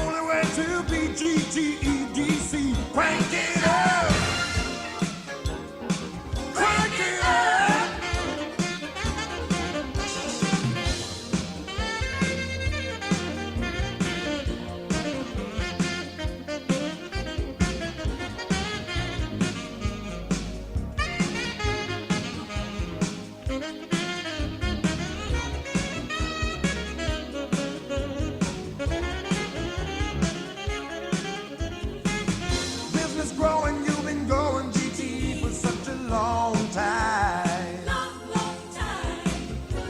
only way to be GTEDC. Crank it up. Crank it up. Business growing, you've been going GTE for such a long time. Long time.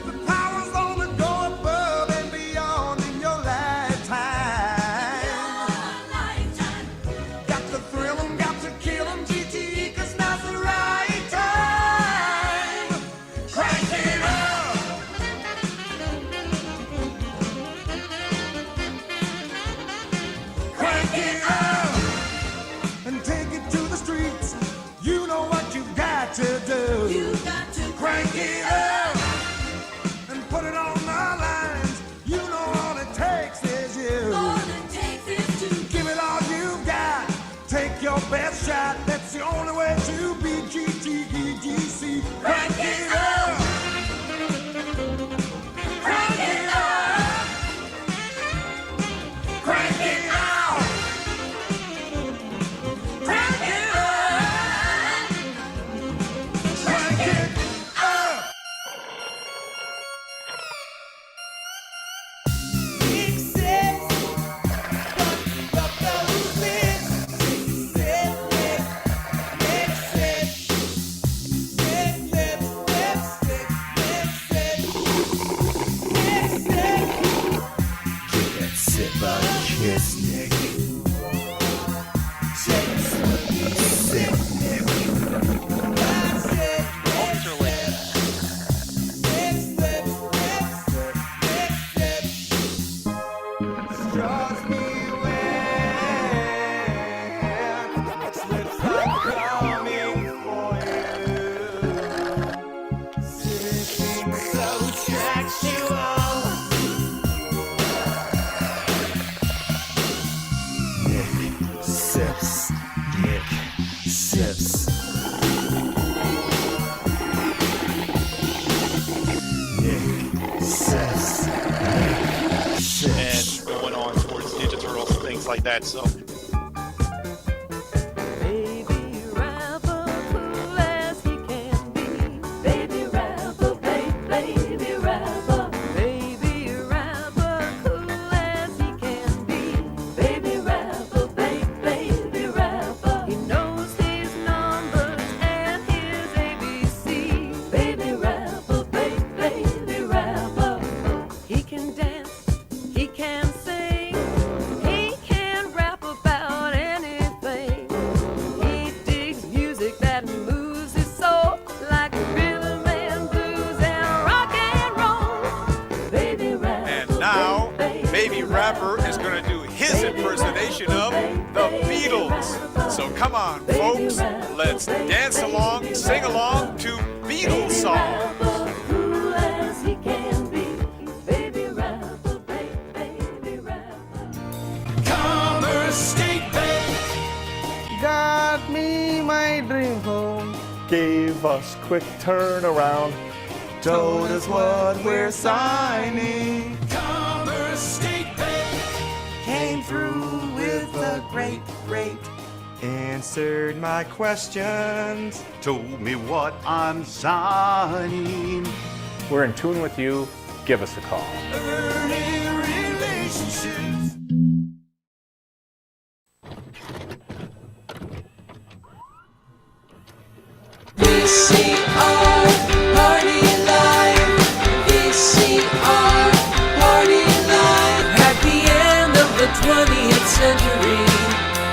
The power's gonna go above and beyond in your lifetime. Got to thrill 'em, got to kill 'em, GTE, 'cause now's the right time. Crank it up. Crank it up. And take it to the streets. You know what you've got to do. You got to Crank it up and put it on the lines. You know all it takes is you. all it takes is to Give it all you've got. Take your best shot. That's the only way to be GTEDC. Crank it up. Crank it up. Crank it out. Crank it up. Crank it up. Draws me wet. Slips are coming for you. Sipping so sexual. Nick sips. Nick sips. Nick sips. And going on towards Ninja Turtles and things like that. So Baby rapper, cool as he can be. baby rapper, baby rapper, Baby rapper, cool as he can be. baby rapper, baby rapper, He knows his numbers and his ABC. baby rapper, baby rapper, He can dance, he can sing, he can rap about anything. He digs music that moves his soul like rhythm and blues and rock and roll. baby rapper. and now Baby Rapper is going to do his impersonation of the Beatles. So come on, folks, let's dance along, sing along to Beatles songs. Cool as he can be, baby rapper, baby rapper. Commerce State Bank got me my dream home. Gave us quick turnaround. Told us what we're signing. Commerce State Bank came through with a great answered my questions. Told me what I'm signing. We're in tune with you. Give us a call. Early relationships. VCR Party Live. VCR Party Live. At the end of the 20th century,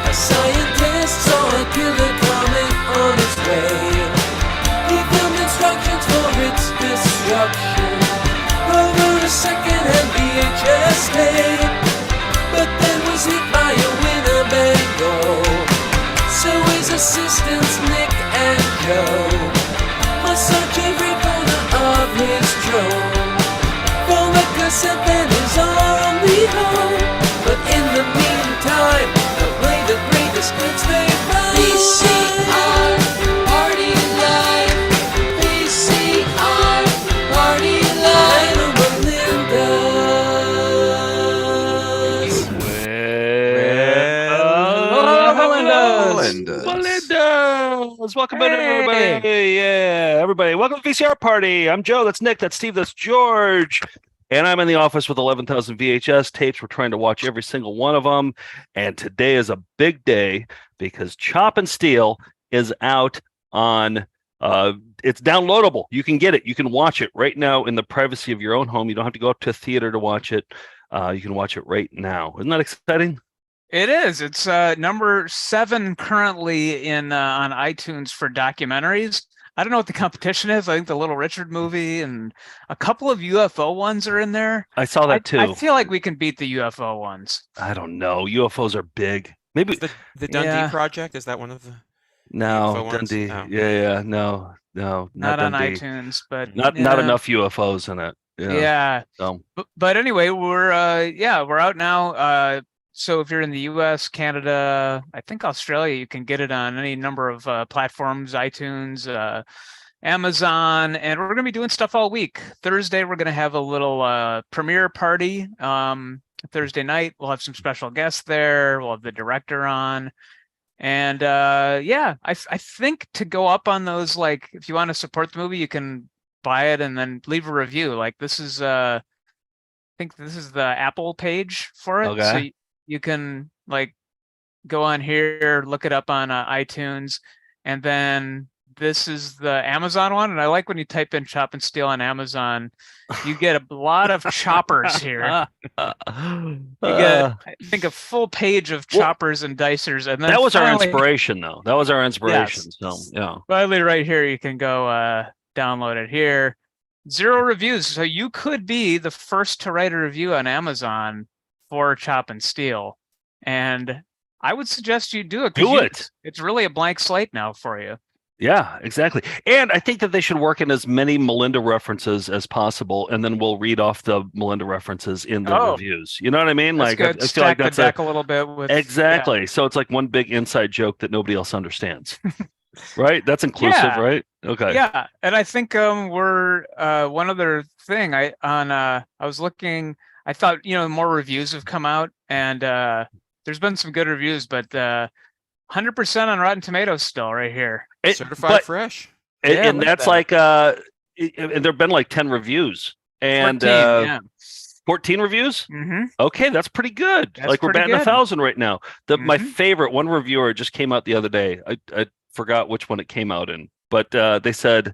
a scientist saw a killer coming on its way. He filmed instructions for its destruction over a second-hand VHS tape, but then was hit by a Winnebago. So his assistants Nick and Joe must search every corner of his drone for the cassette that is our only home. But in the meantime, Welcome in, everybody. Yeah, everybody. Welcome to VCR Party. I'm Joe. That's Nick. That's Steve. That's George. And I'm in the office with 11,000 VHS tapes. We're trying to watch every single one of them. And today is a big day because Chop and Steal is out on it's downloadable. You can get it. You can watch it right now in the privacy of your own home. You don't have to go up to a theater to watch it. You can watch it right now. Isn't that exciting? It is. It's number 7 currently in on iTunes for documentaries. I don't know what the competition is. I think the Little Richard movie and a couple of UFO ones are in there. I saw that too. I feel like we can beat the UFO ones. I don't know. UFOs are big. Maybe the Dundee Project, is that one of the No, UFO Dundee. ones? Oh. Yeah, no, Not on Dundee. iTunes, but Not enough UFOs in it. Yeah. So. But anyway, we're out now. So if you're in the US, Canada, I think Australia, you can get it on any number of platforms, iTunes, Amazon, and we're going to be doing stuff all week. Thursday, we're going to have a little premiere party. Thursday night, we'll have some special guests there. We'll have the director on. And I think to go up on those, like if you want to support the movie, you can buy it and then leave a review. Like this is I think this is the Apple page for it. Okay. So you can like go on here, look it up on iTunes, and then this is the Amazon one. And I like when you type in Chop and Steal on Amazon, you get a lot of choppers here. You get, I think, a full page of choppers and dicers. And then that was our inspiration, though. That was our inspiration. Yes. So, yeah. Finally, right here, you can go download it here. 0 reviews. So you could be the first to write a review on Amazon for Chop and Steal. And I would suggest you do it. Do it. It's really a blank slate now for you. Yeah, exactly. And I think that they should work in as many Melinda references as possible, and then we'll read off the Melinda references in the reviews. You know what I mean? That's Like, good. I feel like Stack that's the deck a little bit with exactly. So it's like one big inside joke that nobody else understands. Right? That's inclusive, right? Okay. Yeah, and I think we're one other thing. I was looking. I thought more reviews have come out, and there's been some good reviews, but 100% on Rotten Tomatoes still right here. Certified fresh. And that's like and there've been like 10 reviews and 14 reviews. Mm-hmm. Okay, that's pretty good. That's like we're pretty batting good. 1,000 right now. My favorite one reviewer just came out the other day. I forgot which one it came out in, but they said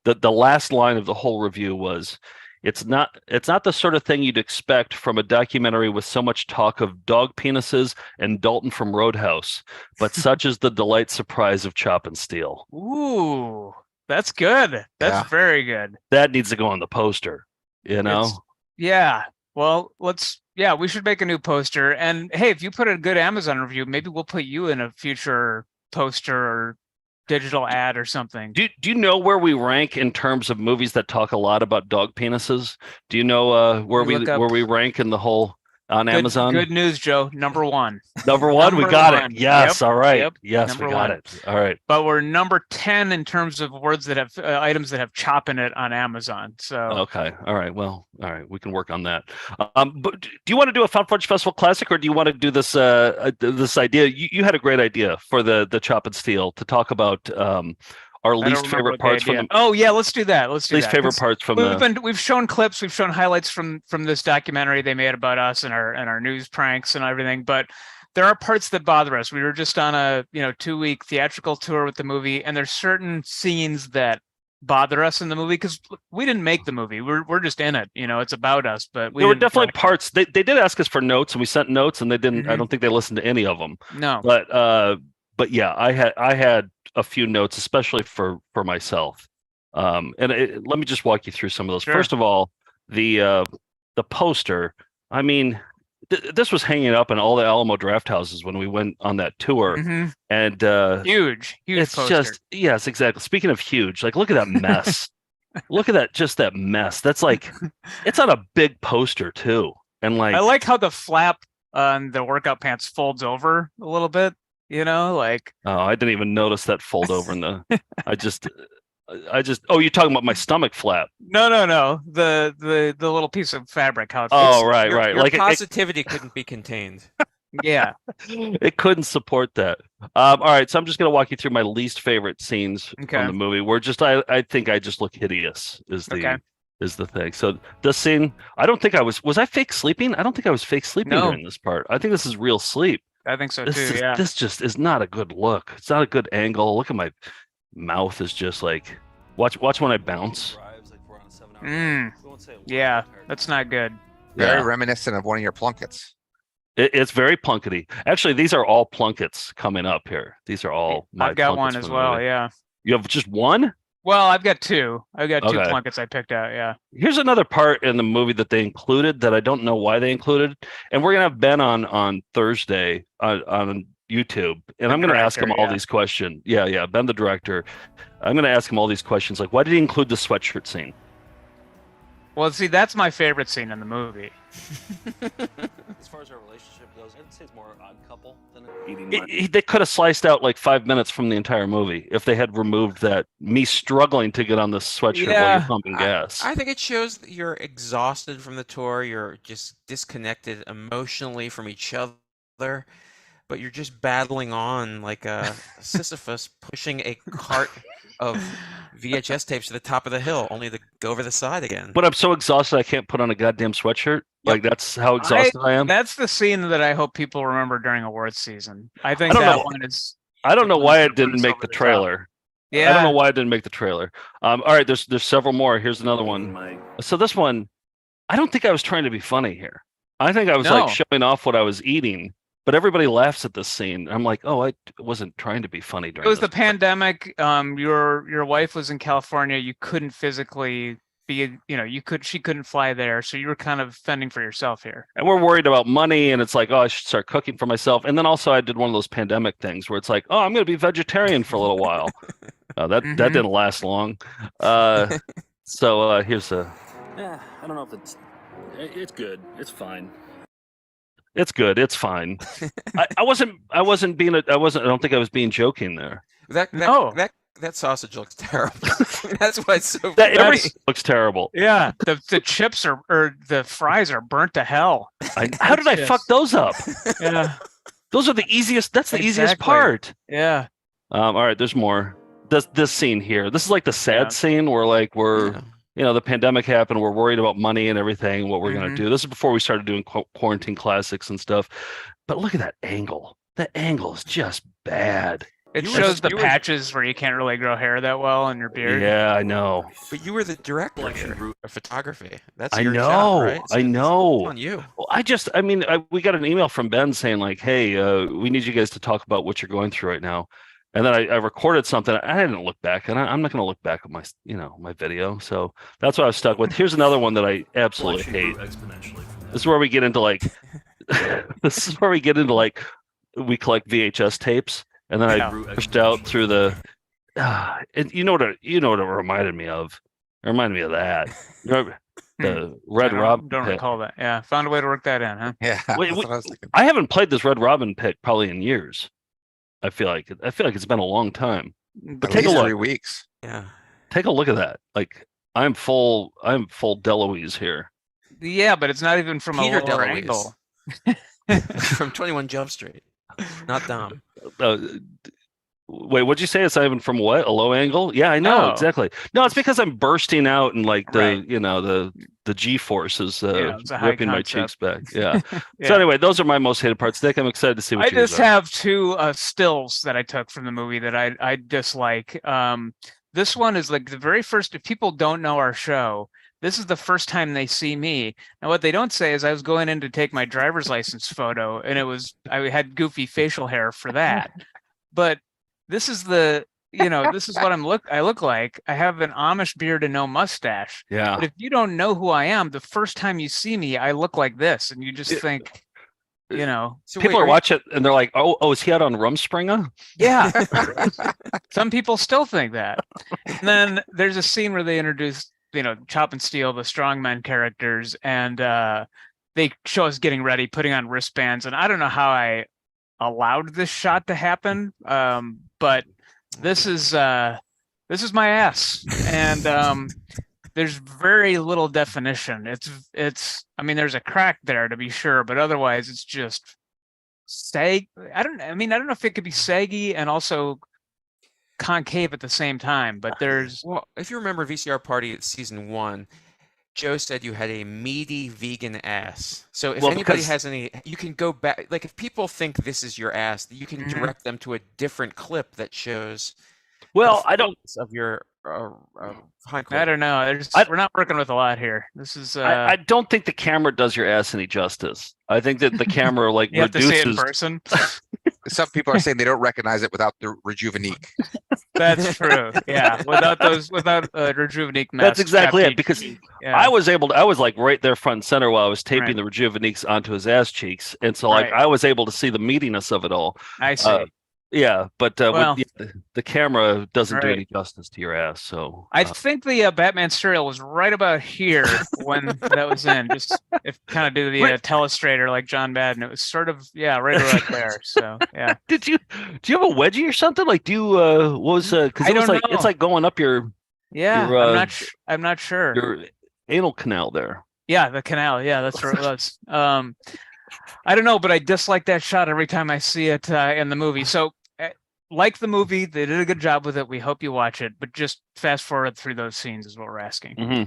that the last line of the whole review was, It's not the sort of thing you'd expect from a documentary with so much talk of dog penises and Dalton from Roadhouse, but such is the delight surprise of Chop and Steal. Ooh, that's good. That's very good. That needs to go on the poster, you know? Well, we should make a new poster. And hey, if you put a good Amazon review, maybe we'll put you in a future poster or digital ad or something. Do you know where we rank in terms of movies that talk a lot about dog penises? Do you know where we rank in the whole on Amazon? Good news, Joe. Number 1. Number 1, we got it. Yes, yep. all right. Yep. Yes, number we got 1. it. All right. But we're number 10 in terms of words that have items that have chop in it on Amazon. So okay, all right. Well, all right, we can work on that. But do you want to do a Found Footage Festival Classic, or do you want to do this this idea? You had a great idea for the Chop and Steal to talk about our least favorite parts from the. Oh yeah, let's do that. Least favorite parts from we've shown clips, we've shown highlights from this documentary they made about us and our news pranks and everything, but there are parts that bother us. We were just on a 2-week theatrical tour with the movie, and there's certain scenes that bother us in the movie because we didn't make the movie. We're just in it. It's about us. But there were definitely parts. They did ask us for notes, and we sent notes, and they didn't. Mm-hmm. I don't think they listened to any of them. No. But yeah, I had a few notes, especially for myself. Let me just walk you through some of those. Sure. First of all, the poster. I mean, this was hanging up in all the Alamo draft houses when we went on that tour, mm-hmm. and huge it's poster. just yes, exactly. Speaking of huge, like look at that mess. Look at that mess. That's like it's on a big poster too, and like I like how the flap on the workout pants folds over a little bit. Oh, I didn't even notice that fold over in the. I just. Oh, you're talking about my stomach flap? No. The little piece of fabric. How it fits. Oh, right. Your like positivity couldn't be contained. Yeah. It couldn't support that. All right, so I'm just gonna walk you through my least favorite scenes Okay. from the movie. Where just I think I just look hideous Okay. is the thing. So this scene, I don't think was I fake sleeping? I don't think I was fake sleeping No. during this part. I think this is real sleep. I think so This too. is Yeah. this just is not a good look. It's not a good angle. Look at my mouth is just like watch when I bounce. Yeah, that's not good. Very Yeah. reminiscent of one of your plunkets. It's very plunkety. Actually, these are all plunkets coming up here. These are all my I've got plunkets one as from the well. movie. Yeah. You have just one? Well, I've got two. I've got two Okay. plunkets I picked out. Yeah. Here's another part in the movie that they included that I don't know why they included. And we're gonna have Ben on Thursday on YouTube, and The I'm gonna ask director, him all yeah. these questions. Yeah, Ben, the director. I'm gonna ask him all these questions, like why did he include the sweatshirt scene? Well, see, that's my favorite scene in the movie. As far as our relationship goes, I'd say it's more odd couple than eating They could have sliced out like 5 minutes from the entire movie if they had removed that me struggling to get on this sweatshirt while Yeah. you're pumping gas. I think it shows that you're exhausted from the tour. You're just disconnected emotionally from each other, but you're just battling on like a Sisyphus pushing a cart of VHS tapes to the top of the hill, only to go over the side again. But I'm so exhausted I can't put on a goddamn sweatshirt. Like that's how exhausted I am. That's the scene that I hope people remember during awards season. I think I don't that know. one is. I don't know why it put didn't us make over the the top. trailer. Yeah. I don't know why it didn't make the trailer. All right, there's several more. Here's another one. So this one, I don't think I was trying to be funny here. I think I was No. like showing off what I was eating, but everybody laughs at this scene. I'm like, oh, I wasn't trying to be funny during It was this. the pandemic. Your wife was in California. You couldn't physically be. She couldn't fly there, so you were kind of fending for yourself here. And we're worried about money, and it's like, oh, I should start cooking for myself. And then also I did one of those pandemic things where it's like, oh, I'm going to be vegetarian for a little while. That didn't last long. So here's a. Yeah, I don't know if it's good. It's fine. It's good. It's fine. I don't think I was being joking there. That sausage looks terrible. That's why it's so That funny. everything looks terrible. Yeah, the chips or the fries are burnt to hell. How did I fuck those up? Yeah, Those are the easiest. That's the easiest Exactly. part. yeah. All right, there's more. This scene here. This is like the sad scene where like the pandemic happened. We're worried about money and everything. What we're gonna do. This is before we started doing quarantine classics and stuff. But look at that angle. That angle is just bad. It shows the patches where you can't really grow hair that well in your beard. Yeah, I know. But you were the director here of photography. That's I your know. job, right? I know. It's on you. Well, we got an email from Ben saying like, "Hey, we need you guys to talk about what you're going through right now." And then I recorded something. I didn't look back, and I'm not going to look back at my video. So that's what I was stuck with. Here's another one that I absolutely hate. This is where we get into like, we collect VHS tapes, and then I pushed out through the. And you know what it reminded me of? It reminded me of that. You remember the Red Robin? Don't pick? recall that. Yeah, found a way to work that in, huh? Yeah, Wait, that's what I was thinking. I haven't played this Red Robin pick probably in years. I feel like it's been a long time. But At take a least look. 3 weeks. Yeah. Take a look at that. Like I'm full Deloise here. Yeah, but it's not even from Peter a lower DeLuise. angle. From 21 Jump Street. Not Dom. Wait, what'd you say? It's not even from what? A low angle? Yeah, I know No. exactly. No, it's because I'm bursting out and like Right. the G force is it's a high ripping my concept. cheeks back. Yeah. Yeah. So anyway, those are my most hated parts. Nick, I'm excited to see what I you just got. have two stills that I took from the movie that I dislike. This one is like the very first. If people don't know our show, this is the first time they see me. Now, what they don't say is I was going in to take my driver's license photo, and I had goofy facial hair for that. But this is this is what I look like. I have an Amish beard and no mustache. Yeah. But if you don't know who I am, the first time you see me, I look like this, and you just think, So People wait, are watching and they're like, oh, is he out on Rumspringa? Yeah. Some people still think that. And then there's a scene where they introduce, Chop and Steal, the strongman characters, and they show us getting ready, putting on wristbands. And I don't know how I allowed this shot to happen, but this is my ass. And there's very little definition. It's I mean, there's a crack there to be sure, but otherwise it's just sag. I don't know if it could be saggy and also concave at the same time, but there's Well, if you remember VCR Party season 1, Joe said you had a meaty vegan ass. So if anybody has any, you can go back. Like if people think this is your ass, you can direct them to a different clip that shows. Well, I don't of your hind I don't know. We're not working with a lot here. This is. I don't think the camera does your ass any justice. I think that the camera like you reduces. have to see it in person. Some people are saying they don't recognize it without the Rejuvenique. That's true. Yeah, without Rejuvenique masks. That's exactly it. Because yeah. I was like right there front and center while I was taping the Rejuveniques onto his ass cheeks, and so like I was able to see the meatiness of it all. I see. Yeah, but Well, the camera doesn't do any justice to your ass. So I think the Batman serial was right about here when that was in. Just if kind of do the telestrator like John Madden, it was sort of right about there. So yeah. do you have a wedgie or something? Like do you what was because it was like it's like going up your I'm not sure your anal canal there. Yeah, the canal. Yeah, that's where it was. I don't know, but I dislike that shot every time I see it in the movie. So, like the movie, they did a good job with it. We hope you watch it, but just fast forward through those scenes is what we're asking. Mm-hmm.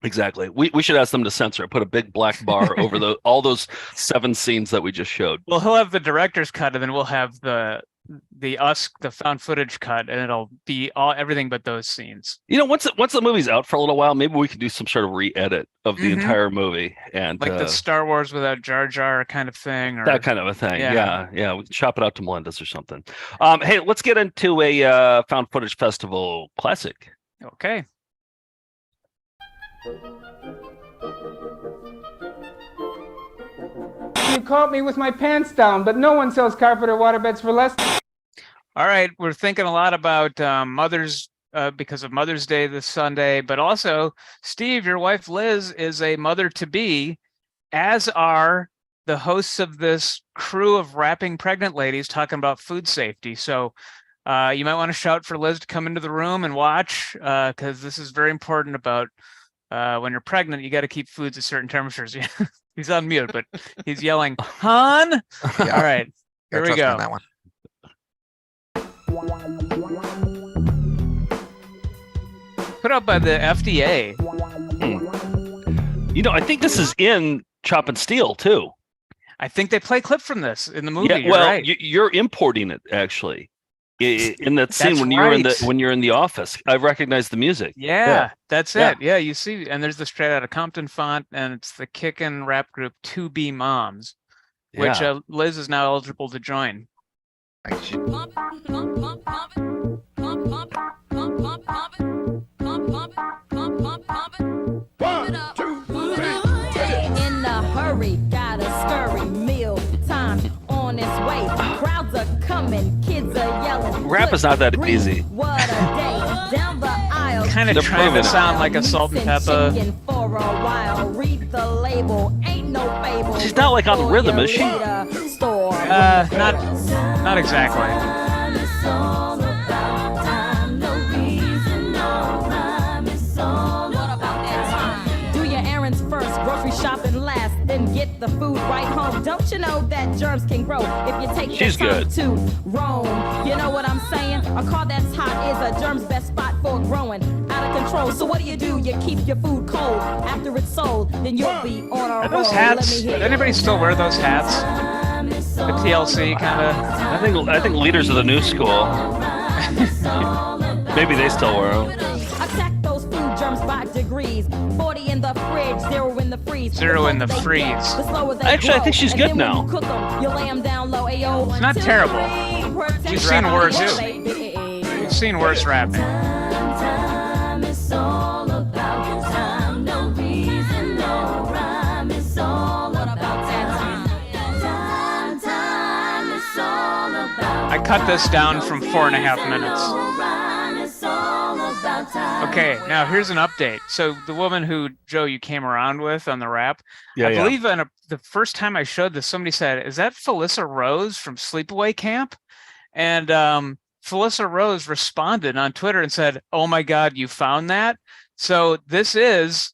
Exactly. We should ask them to censor it. Put a big black bar over all those 7 scenes that we just showed. Well, he'll have the director's cut, and then we'll have the found footage cut, and it'll be everything but those scenes. You know, once the movie's out for a little while, maybe we can do some sort of re-edit of the entire movie, and like the Star Wars without Jar Jar kind of thing, or that kind of a thing. Yeah. We can chop it out to Melinda's or something. Hey, let's get into a found footage festival classic. Okay. You caught me with my pants down, but no one sells carpet or waterbeds for less. All right, we're thinking a lot about mothers because of Mother's Day this Sunday, but also, Steve, your wife Liz is a mother-to-be, as are the hosts of this crew of rapping pregnant ladies talking about food safety. So you might want to shout for Liz to come into the room and watch, because this is very important about when you're pregnant, you got to keep foods at certain temperatures. He's on mute, but he's yelling, "Han!" Yeah. All right, here we go. On that one. Put out by the FDA. You know, I think this is in Chop and Steal too. I think they play a clip from this in the movie. Yeah, You're well, right. you're importing it actually. In that scene That's when you're in the office, I recognize the music. Yeah, that's it. Yeah, you see, and there's the Straight Outta Compton font, and it's the kickin' rap group 2B Moms, which Liz is now eligible to join. In a hurry, gotta scurry, meal time on its way. Crowds are coming, kids are yelling. Rap is not that easy. What a day, down the aisle. Kind of trying to sound like a Salt and Pepper. For a while, read the label, ain't no fable. She's not like on rhythm, is she? Not exactly. Grocery shopping last, then get the food right home. Don't you know that germs can grow if you take She's your time good. to roam? You know what I'm saying? A car that's hot is a germ's best spot for growing out of control. So what do? You keep your food cold after it's sold, then you'll be on a Are roll. those hats? Does anybody still wear those hats? The TLC kind of. I think leaders of the new school. Maybe they still wear them. Attack those food germs by degrees. 40 in the fridge, 0 in the freeze. 0 in the freeze. Actually, I think she's good now. It's not terrible. She's seen worse too. She's seen worse rapping. I cut this down from 4.5 minutes. Okay, now here's an update. So the woman who, Joe, you came around with on the rap, I believe the first time I showed this, somebody said, "Is that Felissa Rose from Sleepaway Camp?" And Felissa Rose responded on Twitter and said, "Oh my God, you found that?" So this is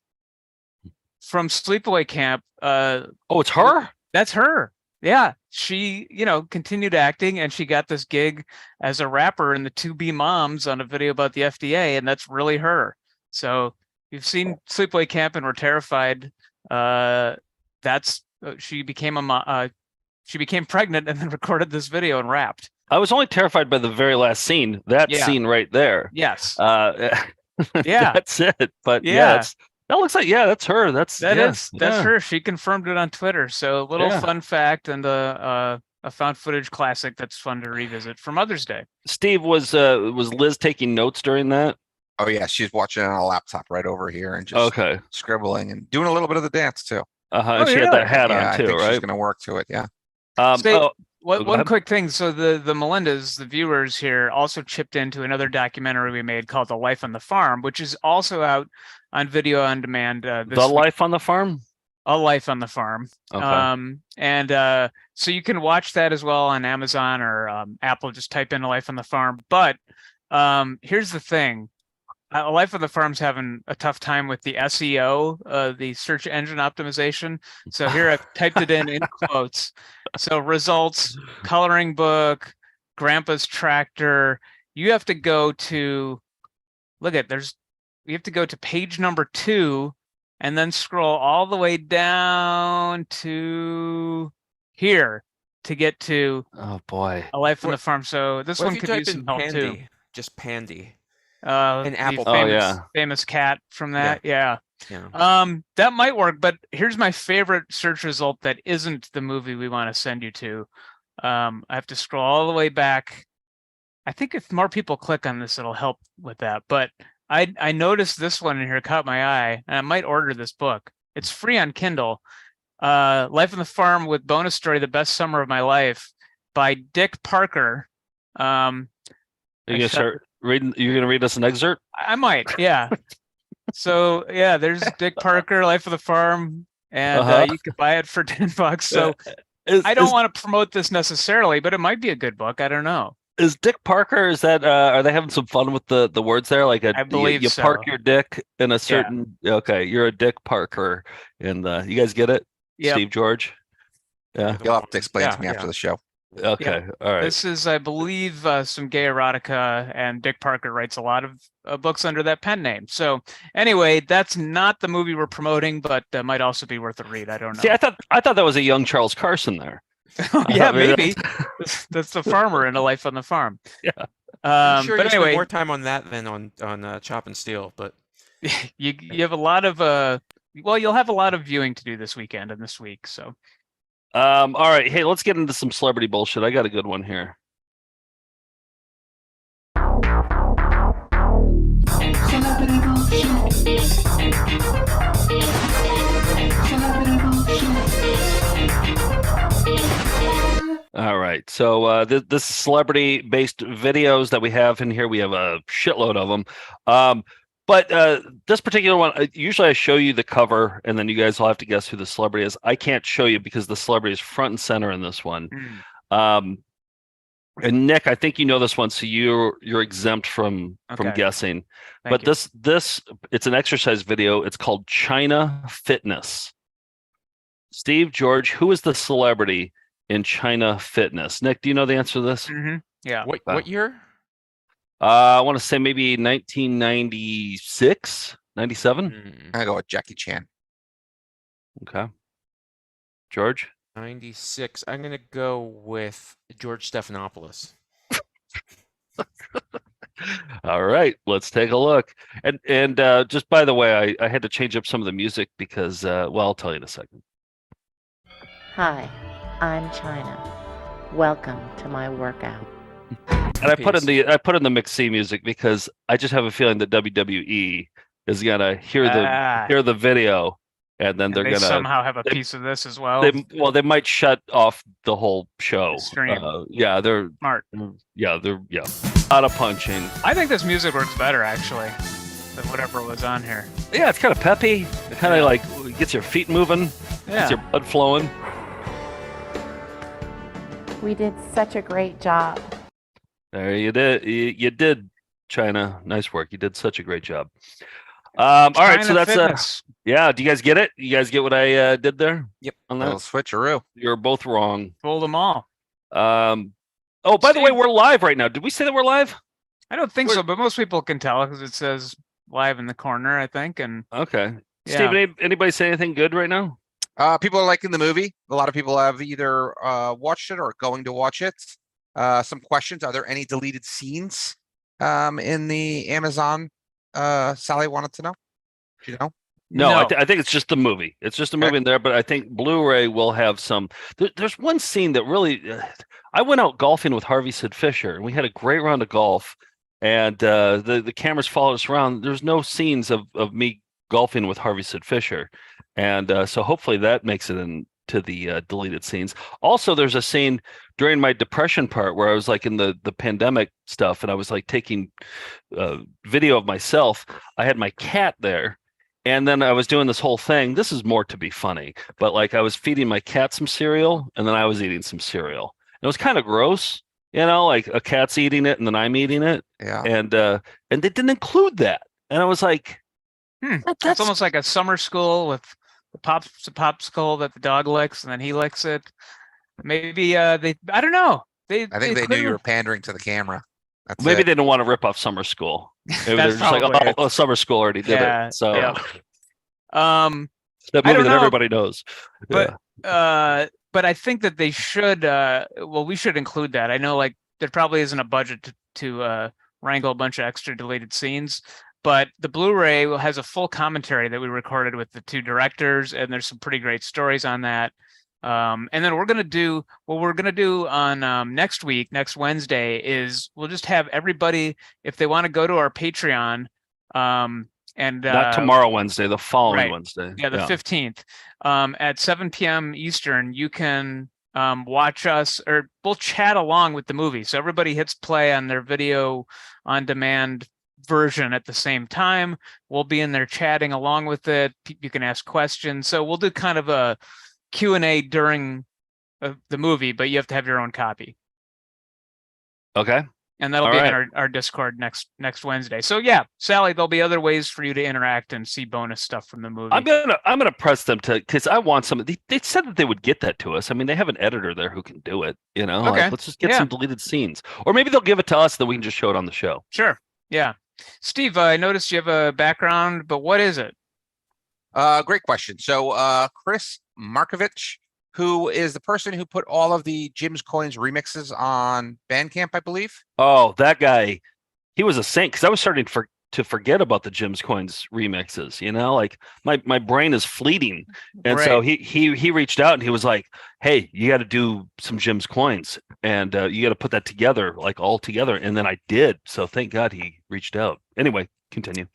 from Sleepaway Camp. Oh, it's her? That's her. Yeah, she, continued acting, and she got this gig as a rapper in the 2B Moms on a video about the FDA, and that's really her. So you've seen Sleepaway Camp and We're Terrified. She became she became pregnant and then recorded this video and rapped. I was only terrified by the very last scene. That scene right there. Yes. Yeah, that's it. But that looks like that's her. That's her. She confirmed it on Twitter. So a little fun fact and a found footage classic that's fun to revisit for Mother's Day. Steve, was Liz taking notes during that? Oh yeah, she's watching it on a laptop right over here and just scribbling and doing a little bit of the dance too. And she had that hat on too, I think right? She's going to work to it. Yeah. One quick thing. So the Melindas, the viewers here, also chipped into another documentary we made called The Life on the Farm, which is also out on video on demand. Life on the Farm? A Life on the Farm. Okay. So you can watch that as well on Amazon or Apple. Just type in A Life on the Farm. But here's the thing. A Life on the Farm's having a tough time with the SEO, the search engine optimization. So here I've typed it in quotes. So results, coloring book, Grandpa's tractor. You have to go to, you have to go to page number 2 and then scroll all the way down to here to get to A Life on the Farm. So this one could use some help too. Just Pandy. An Apple. Famous cat from that. Yeah. That might work, but here's my favorite search result that isn't the movie we want to send you to. I have to scroll all the way back. I think if more people click on this, it'll help with that. But I noticed this one in here caught my eye, and I might order this book. It's free on Kindle. Life on the Farm with bonus story, The Best Summer of My Life by Dick Parker. You're gonna read us an excerpt? I might, yeah. So there's Dick Parker, Life of the Farm, and you could buy it for $10. So I don't want to promote this necessarily, but it might be a good book. I don't know. Is Dick Parker? Is that? Are they having some fun with the words there? Like I believe you so. park your dick in a certain. Yeah. Okay, you're a Dick Parker, and you guys get it, Steve George. Yeah, you'll have to explain to me after the show. Okay, all right. This is, I believe, some gay erotica, and Dick Parker writes a lot of books under that pen name. So anyway, that's not the movie we're promoting, but might also be worth a read. I don't know. See, I thought that was a young Charles Carson there. Yeah, maybe. That's the farmer in A Life on the Farm. Yeah. I'm sure but you anyway, spend more time on that than on Chop and Steal. But you have a lot of you'll have a lot of viewing to do this weekend and this week. So. All right. Hey, let's get into some celebrity bullshit. I got a good one here. All right. So this celebrity-based videos that we have in here, we have a shitload of them. But this particular one, usually I show you the cover, and then you guys will have to guess who the celebrity is. I can't show you because the celebrity is front and center in this one. And Nick, I think you know this one, so you're exempt from guessing. But this it's an exercise video. It's called China Fitness. Steve, George, who is the celebrity in China Fitness? Nick, do you know the answer to this? Mm-hmm. Yeah. What year? I want to say maybe 1996, 97. I go with Jackie Chan. Okay. George? 96. I'm going to go with George Stephanopoulos. All right, let's take a look. And just by the way, I had to change up some of the music because, I'll tell you in a second. Hi, I'm China. Welcome to my workout. And I put in the McSee music because I just have a feeling that WWE is gonna hear the video, and then they're gonna somehow have a piece of this as well. They might shut off the whole show. They're smart. They're out of punching. I think this music works better actually than whatever was on here. Yeah, it's kind of peppy. It kind of like gets your feet moving, gets your blood flowing. We did such a great job. There you did. You did, China. Nice work. You did such a great job. All right, so China that's Fitness. yeah. Do you guys get it? You guys get what I did there? Yep. On Little that, switcheroo. you're both wrong. Fold them all. Oh, by the way, Steve- we're live right now. Did we say that we're live? I don't think so, but most people can tell because it says live in the corner, I think. And Okay. Yeah. Steve, anybody say anything good right now? People are liking the movie. A lot of people have either watched it or going to watch it. Some questions: are there any deleted scenes in the Amazon? Sally wanted to know. Do you know? No, I think it's just the movie. It's just a movie in there, but I think Blu-ray will have some. There's one scene that really. I went out golfing with Harvey Sid Fisher, and we had a great round of golf. And the cameras followed us around. There's no scenes of me golfing with Harvey Sid Fisher, and so hopefully that makes it into the deleted scenes. Also, there's a scene during my depression part where I was like in the pandemic stuff, and I was like taking video of myself. I had my cat there. And then I was doing this whole thing. This is more to be funny, but like I was feeding my cat some cereal, and then I was eating some cereal. It was kind of gross, like a cat's eating it and then I'm eating it. Yeah. And they didn't include that, and I was like, that's almost like a summer school with the popsicle that the dog licks and then he licks it. Maybe they. I don't know. I think they knew you were pandering to the camera. That's maybe it. they didn't want to rip off summer school. Maybe they're That's just like, probably oh, summer school already did Yeah, it. So yeah. that I movie don't that know, everybody knows. but I think that they should. Well, we should include that. I know, like, there probably isn't a budget to wrangle a bunch of extra deleted scenes, but the Blu-ray has a full commentary that we recorded with the two directors, and there's some pretty great stories on that. And then we're gonna do on next Wednesday is we'll just have everybody, if they want to go to our Patreon, and Not tomorrow Wednesday, the following right. Wednesday. Yeah, the 15th. At 7 p.m. Eastern, you can watch us, or we'll chat along with the movie. So everybody hits play on their video on demand version at the same time. We'll be in there chatting along with it. You can ask questions. So we'll do kind of a Q&A during the movie, but you have to have your own copy. Okay. And that'll be in our Discord next Wednesday. So yeah, Sally, there'll be other ways for you to interact and see bonus stuff from the movie. I'm gonna press them to, because I want some. They said that they would get that to us. I mean, they have an editor there who can do it. Okay. Like, let's just get some deleted scenes, or maybe they'll give it to us, then we can just show it on the show. Sure. Yeah. Steve, I noticed you have a background, but what is it? Great question. So Chris Markovich, who is the person who put all of the Jim's Coins remixes on Bandcamp, I believe. Oh, that guy, he was a saint, because I was starting to forget about the Jim's Coins remixes. Like my brain is fleeting, and so he reached out and he was like, "Hey, you got to do some Jim's Coins, and you got to put that together, like all together." And then I did. So thank God he reached out. Anyway, continue.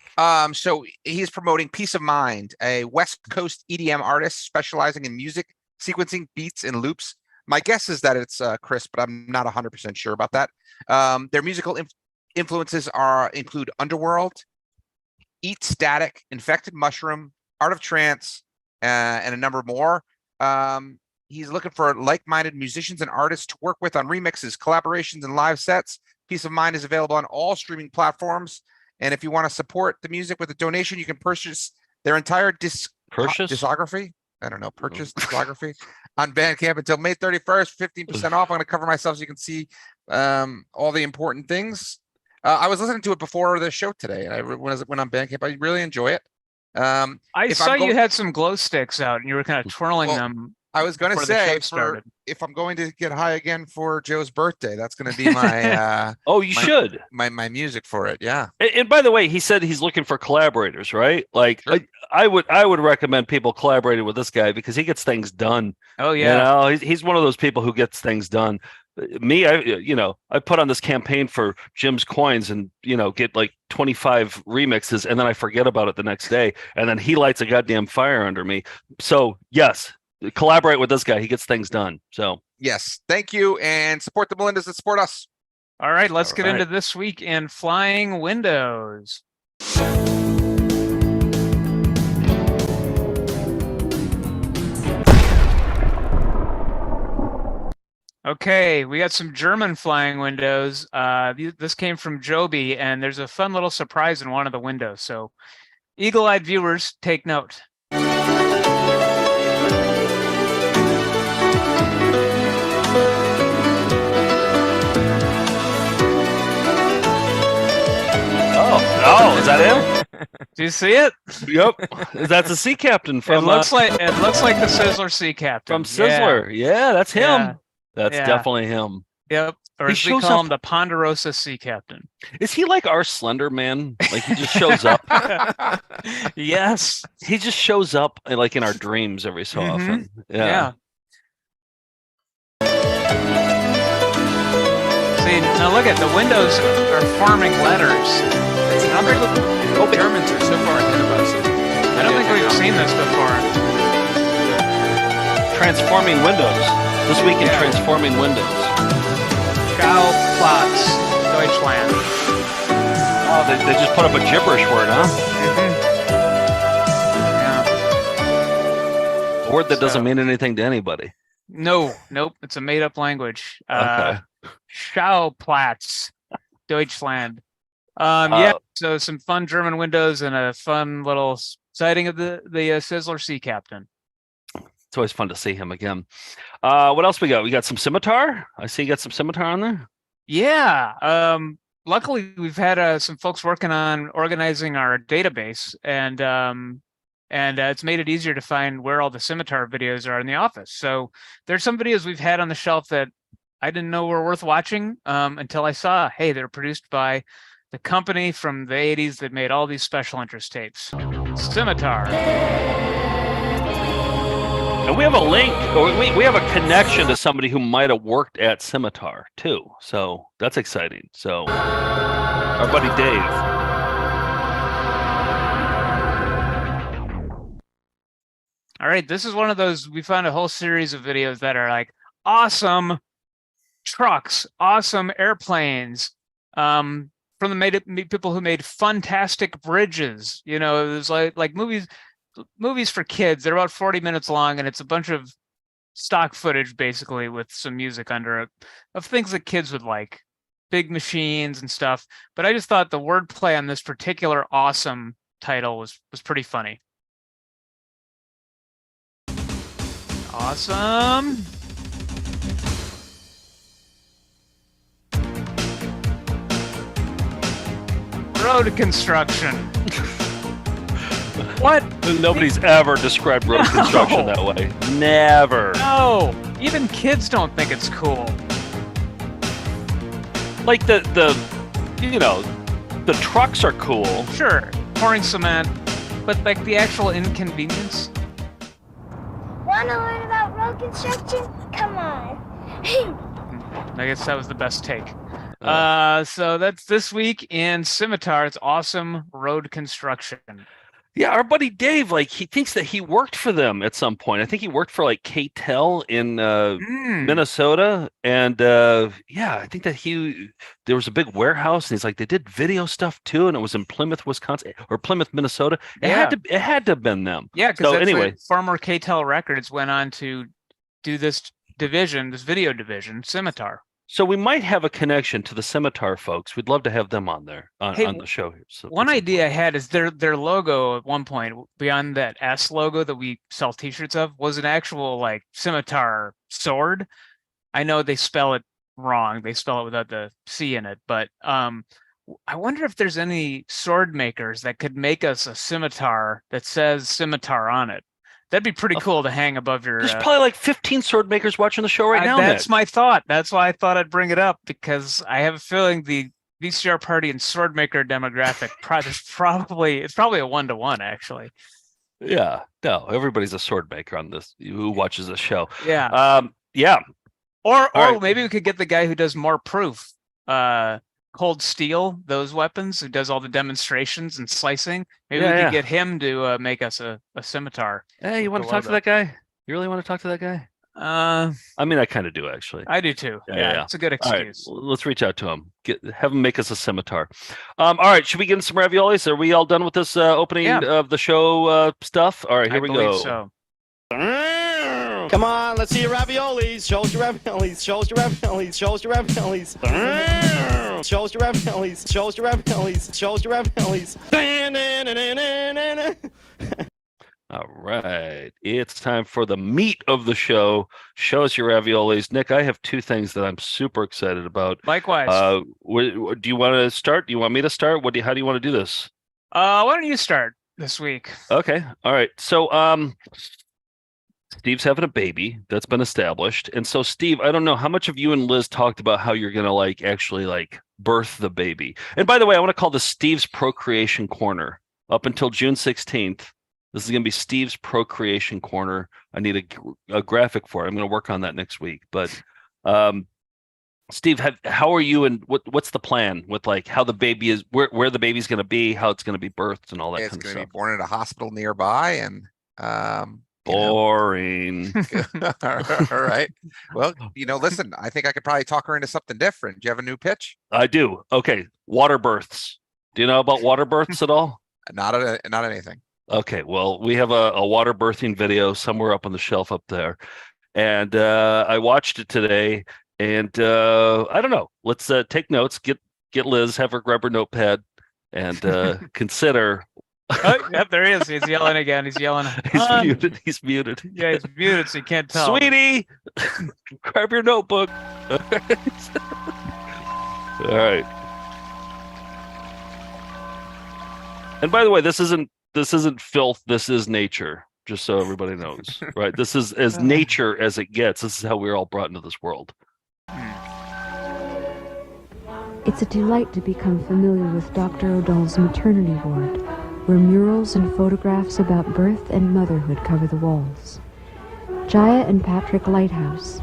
So he's promoting Peace of Mind, a West Coast EDM artist specializing in music sequencing, beats, and loops. My guess is that it's Chris, but I'm not 100% sure about that. Their musical influences include Underworld, Eat Static, Infected Mushroom, Art of Trance, and a number more. He's looking for like-minded musicians and artists to work with on remixes, collaborations, and live sets. Peace of Mind is available on all streaming platforms. And if you want to support the music with a donation, you can purchase their entire discography. I don't know, purchase discography on Bandcamp until May 31st, 15% off. I'm going to cover myself so you can see all the important things. I was listening to it before the show today, and when I went on Bandcamp, I really enjoy it. I saw you had some glow sticks out, and you were kind of twirling them. I was going to say, if I'm going to get high again for Joe's birthday, that's going to be my should my music for it. Yeah. And by the way, he said he's looking for collaborators, right? Like, sure. I would recommend people collaborating with this guy because he gets things done. Oh yeah. He's one of those people who gets things done. Me, I put on this campaign for Jim's Coins and get like 25 remixes, and then I forget about it the next day, and then he lights a goddamn fire under me. So yes. Collaborate with this guy. He gets things done. So yes, thank you, and support the Melindas that support us. All right, let's get into this week in flying windows. Okay, we got some German flying windows. This came from Joby, and there's a fun little surprise in one of the windows. So Eagle-eyed viewers, take note. Oh, is that him? Do you see it? Yep, that's a sea captain from. It looks like the Sizzler sea captain from Sizzler. Yeah, that's him. Yeah. That's Yeah. definitely him. Yep. Or He as we shows call up- him, the Ponderosa sea captain. Is he like our Slender Man? Like he just shows up. Yes. He just shows up like in our dreams every so Mhm. often. Yeah. See, now look at the windows are forming letters. It's not like the Germans are so far ahead of us. I don't think we've seen this before. Transforming windows. This week in Transforming Windows. Schauplatz, Deutschland. Oh, they just put up a gibberish word, huh? Yeah. A word that doesn't mean anything to anybody. No, nope. It's a made-up language. Okay. Schauplatz, Deutschland. Uh, Yeah. So some fun German windows and a fun little sighting of the Sizzler sea captain. It's always fun to see him again. What else we got? We got some scimitar. I see you got some scimitar on there. Yeah. Luckily, we've had some folks working on organizing our database, and it's made it easier to find where all the scimitar videos are in the office. So there's some videos we've had on the shelf that I didn't know were worth watching until I saw, hey, they're produced by the company from the 80s that made all these special interest tapes. Scimitar. And we have a link, or we have a connection to somebody who might have worked at Scimitar too. So that's exciting. So our buddy Dave. All right, this is one of those, we found a whole series of videos that are like awesome trucks, awesome airplanes, from the people who made fantastic bridges. You know, it was like movies for kids. They're about 40 minutes long, and it's a bunch of stock footage basically with some music under it of things that kids would like, big machines and stuff. But I just thought the wordplay on this particular awesome title was pretty funny. Awesome. Road construction. What? Nobody's ever described road construction that way. Never. No, even kids don't think it's cool. Like the trucks are cool. Sure, pouring cement, but like the actual inconvenience. Wanna learn about road construction? Come on. I guess that was the best take. So that's this week in Scimitar. It's awesome road construction. Yeah, our buddy Dave, like he thinks that he worked for them at some point. I think he worked for like K-Tel in Minnesota, and yeah, I think that there was a big warehouse, and he's like they did video stuff too, and it was in Plymouth, Wisconsin, or Plymouth, Minnesota. It had to have been them. Yeah, because so anyway, former K-Tel Records went on to do this division, this video division, Scimitar. So we might have a connection to the Scimitar folks. We'd love to have them on there on the show here. So one idea I had is their logo at one point, beyond that S logo that we sell T-shirts of, was an actual like scimitar sword. I know they spell it wrong; they spell it without the C in it. But I wonder if there's any sword makers that could make us a scimitar that says scimitar on it. That'd be pretty cool to hang above your. There's probably like 15 sword makers watching the show right now. That's Nick. my thought. That's why I thought I'd bring it up, because I have a feeling the VCR party and sword maker demographic it's probably a 1-to-1 actually. Yeah, no, everybody's a sword maker on this who watches the show. Yeah. Yeah. Or right. maybe we could get the guy who does more proof. Cold Steel, those weapons, who does all the demonstrations and slicing. Maybe we could get him to make us a scimitar. Hey, you want to talk to that guy? You really want to talk to that guy? I mean, I kind of do actually. I do too. Yeah, it's a good excuse. All right, let's reach out to him. Have him make us a scimitar. All right, should we get in some raviolis? Are we all done with this opening of the show stuff? All right, here we go. So. Come on, let's see your raviolis. Show us your raviolis. Show us your raviolis. Show us your raviolis. Shows your raviolis. Shows your raviolis. Shows your raviolis. All right. It's time for the meat of the show. Show us your raviolis. Nick, I have two things that I'm super excited about. Likewise. Do you want to start? Do you want me to start? How do you want to do this? Why don't you start this week? Okay. All right. So, Steve's having a baby. That's been established. And so, Steve, I don't know how much of you and Liz talked about how you're going to actually birth the baby. And by the way, I want to call this Steve's Procreation Corner. Up until June 16th, this is going to be Steve's Procreation Corner. I need a graphic for it. I'm going to work on that next week. But Steve, how are you, and what's the plan with how the baby is, where the baby's going to be, how it's going to be birthed, and all that kind of stuff? It's going to be born at a hospital nearby, and boring. All right. Well, listen, I think I could probably talk her into something different. Do you have a new pitch? I do. Okay, water births. Do you know about water births at all? Not anything. Okay, well, we have a water birthing video somewhere up on the shelf up there, and I watched it today. And I don't know. Let's take notes. Get Liz, have her grab her notepad, and consider. Oh, yep, there he is. He's yelling again. He's yelling. He's muted. Yeah, he's muted, so you can't tell. Sweetie, grab your notebook. All right. And by the way, this isn't filth. This is nature. Just so everybody knows, right? This is as nature as it gets. This is how we're all brought into this world. It's a delight to become familiar with Dr. O'Donnell's maternity ward, where murals and photographs about birth and motherhood cover the walls. Jaya and Patrick Lighthouse.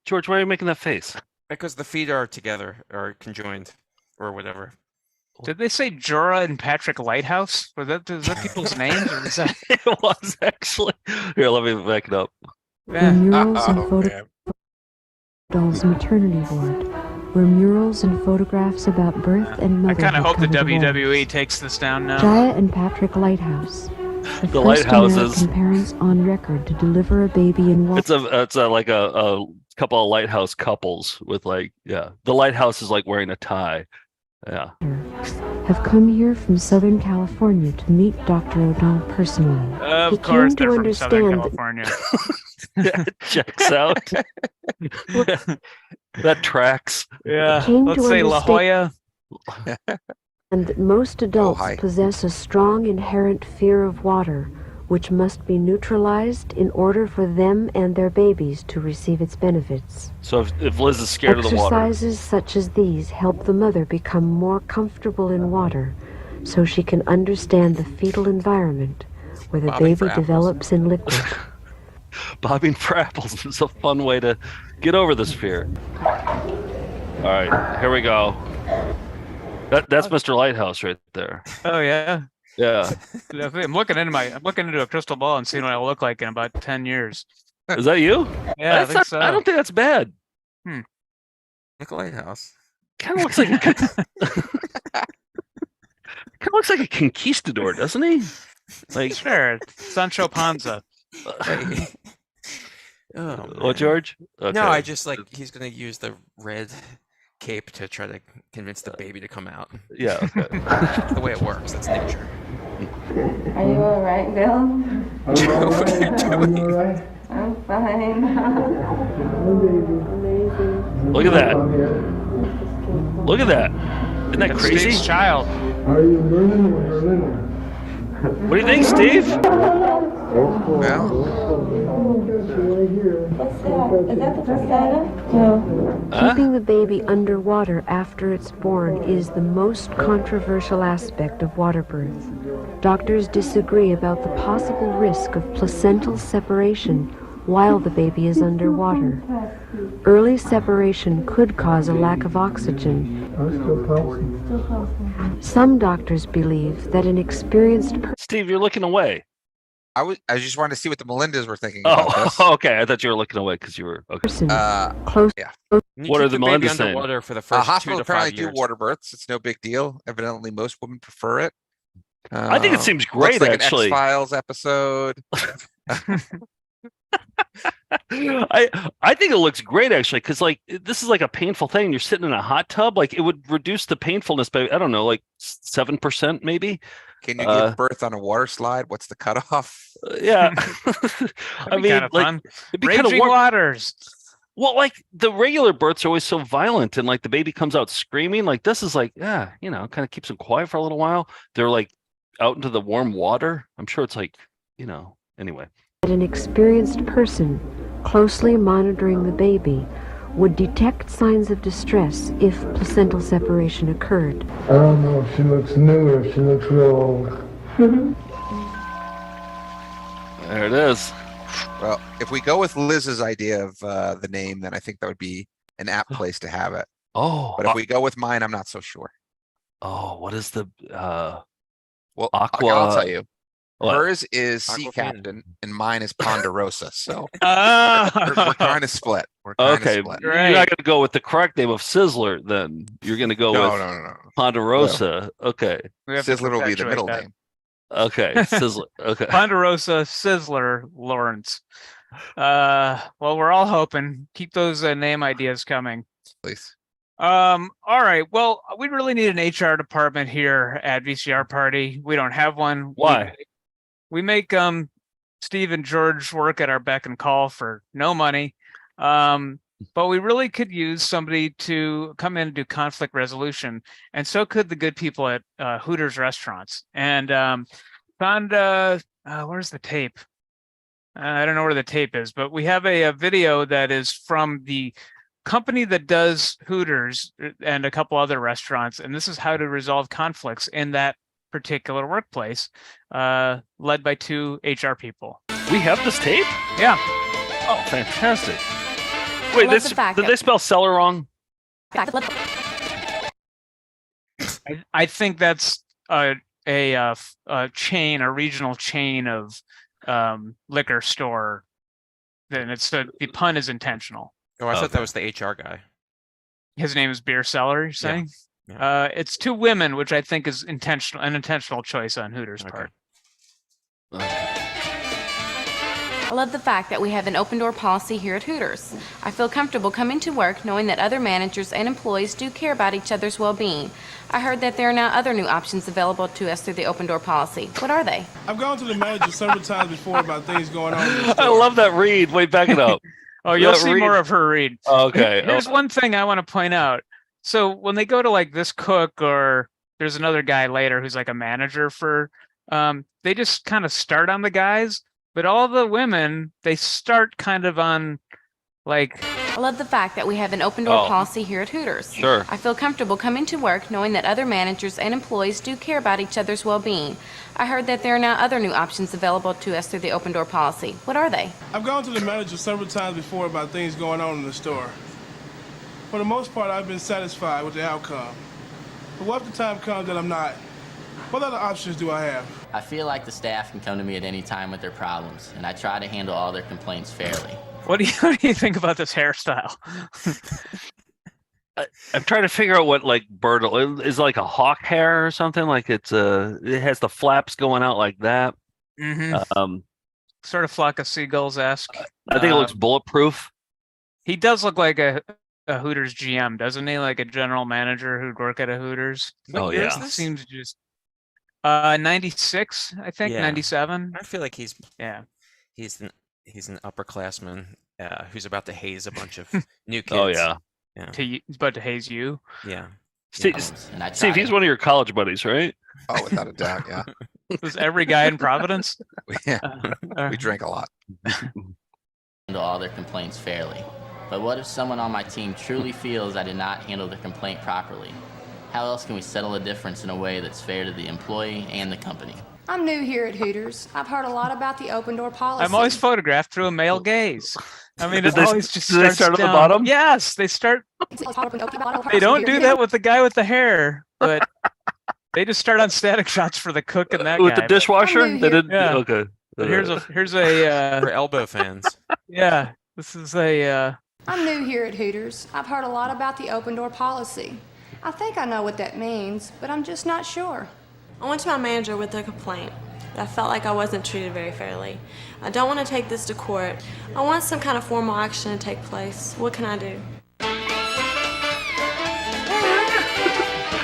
George, why are you making that face? Because the feet are together or conjoined or whatever. Did they say Jorah and Patrick Lighthouse? Is that people's names? Or is that... It was actually. Here, let me back it up. Where murals and photographs O'Donnell's maternity ward, where murals and photographs about birth and motherhood. I kind of hope the cover WWE takes this down now. Jaya and Patrick Lighthouse. The first Lighthouses. American parents on record to deliver a baby in water. It's like a couple of lighthouse couples with the lighthouse is wearing a tie. Yeah. Have come here from Southern California to meet Dr. O'Donnell personally. Of course, they're from Southern California. That checks out. That tracks. Yeah. Came Let's to say La understand- Jolla. And that most adults hi. possess a strong inherent fear of water, which must be neutralized in order for them and their babies to receive its benefits. So if Liz is scared of the water. Exercises such as these help the mother become more comfortable in water, so she can understand the fetal environment where the Bobbing baby for apples. develops in liquid. Bobbing for apples is a fun way to get over this fear. All right, here we go. That's Mr. Lighthouse right there. Oh yeah. Yeah. I'm looking into a crystal ball and seeing what I'll look like in about 10 years. Is that you? Yeah, I think so. I don't think that's bad. Like a lighthouse. Kind of looks like kind of looks like a conquistador, doesn't he? Sure, Sancho Panza. Oh, George? Okay. No, I just he's gonna use the red cape to try to convince the baby to come out. Yeah, okay. That's the way it works. That's nature. Are you all right, Bill? Joe, what are you doing? I'm fine. Amazing. Look at that. Look at that. Isn't that crazy? Steve's child. Are you learning or learning? What do you think, Steve? What's that? Is that the placenta? No. Keeping the baby underwater after it's born is the most controversial aspect of water birth. Doctors disagree about the possible risk of placental separation while the baby is underwater. Early separation could cause a lack of oxygen. Some doctors believe that an experienced Steve, you're looking away. I just wanted to see what the Melindas were thinking about this. Okay. I thought you were looking away because you were okay. close. Yeah. What are the Melindas saying? Underwater for the first 2 Hospitals to 5 apparently do years. water births. It's no big deal. Evidently, most women prefer it. I think it seems great, looks like actually. an X-Files episode. I think it looks great actually, because like this is like a painful thing. You're sitting in a hot tub, like it would reduce the painfulness by I don't know, like 7% maybe. Can you give birth on a water slide? What's the cutoff? Yeah, I mean, kind of like fun. it'd be kind of Raging waters. Well, like the regular births are always so violent, and like the baby comes out screaming. Like this is like, yeah, you know, kind of keeps them quiet for a little while. They're like out into the warm water. I'm sure it's like, you know, anyway. An experienced person closely monitoring the baby would detect signs of distress if placental separation occurred. I don't know if she looks new or if she looks real old. There it is. Well, if we go with Liz's idea of the name, then I think that would be an apt place to have it. Oh, but if we go with mine, I'm not so sure. Oh, what is the well? Aqua? I'll tell you. What? Hers is Sea Captain, and mine is Ponderosa. So we're we're kind of split. We're kind Okay, of split. you're not going to go with the correct name of Sizzler, then you're going to go with No. Ponderosa. Okay, Sizzler will be the middle name. Okay, Sizzler. Okay, Ponderosa, Sizzler, Lawrence. Well, we're all hoping. Keep those name ideas coming, please. All right. Well, we really need an HR department here at VCR Party. We don't have one. Why? We make Steve and George work at our beck and call for no money. But we really could use somebody to come in and do conflict resolution, and so could the good people at Hooters restaurants. And found where's the tape? I don't know where the tape is, but we have a video that is from the company that does Hooters and a couple other restaurants, and this is how to resolve conflicts in that particular workplace, led by 2 HR people. We have this tape? Yeah. Oh, fantastic. Wait, did they spell seller wrong? I think that's a chain, a regional chain of liquor store. Then the pun is intentional. Oh, I thought that was the HR guy. His name is Beer Seller, you're saying? Yeah. It's 2 women, which I think is an intentional choice on Hooters' part. I love the fact that we have an open door policy here at Hooters. I feel comfortable coming to work knowing that other managers and employees do care about each other's well-being. I heard that there are now other new options available to us through the open door policy. What are they? I've gone to the manager several times before about things going on in the store. I love that read. Wait, back it up. Oh, you'll see more of her read. Okay. Here's one thing I want to point out. So when they go to like this cook, or there's another guy later who's like a manager for, they just kind of start on the guys, but all the women, they start kind of on like. I love the fact that we have an open door policy here at Hooters. Sure. I feel comfortable coming to work knowing that other managers and employees do care about each other's well-being. I heard that there are now other new options available to us through the open door policy. What are they? I've gone to the manager several times before about things going on in the store. For the most part, I've been satisfied with the outcome. But what if the time comes that I'm not? What other options do I have? I feel like the staff can come to me at any time with their problems, and I try to handle all their complaints fairly. What do you think about this hairstyle? I'm trying to figure out what like bird is, like a hawk hair or something. Like it has the flaps going out like that. Mm-hmm. Sort of Flock of Seagulls-esque. I think it looks bulletproof. He does look like a Hooters GM, doesn't he? Like a general manager who'd work at a Hooters. Oh yeah. Seems just 96, I think. 97. I feel like he's an upperclassman who's about to haze a bunch of new kids. Oh yeah. Yeah. He's about to haze you. Yeah. Steve, he's one of your college buddies, right? Oh, without a doubt, yeah. Was every guy in Providence? Yeah. We drank a lot. Handle all their complaints fairly. But what if someone on my team truly feels I did not handle the complaint properly? How else can we settle a difference in a way that's fair to the employee and the company? I'm new here at Hooters. I've heard a lot about the open door policy. I'm always photographed through a male gaze. I mean, it always just do they starts start at the down. bottom? Yes, they start. They don't do that with the guy with the hair, but they just start on static shots for the cook and that With guy. the dishwasher? They did. Yeah. Okay. But here's a for elbow fans. Yeah, this is a. I'm new here at Hooters. I've heard a lot about the open door policy. I think I know what that means, but I'm just not sure. I went to my manager with a complaint. I felt like I wasn't treated very fairly. I don't want to take this to court. I want some kind of formal action to take place. What can I do?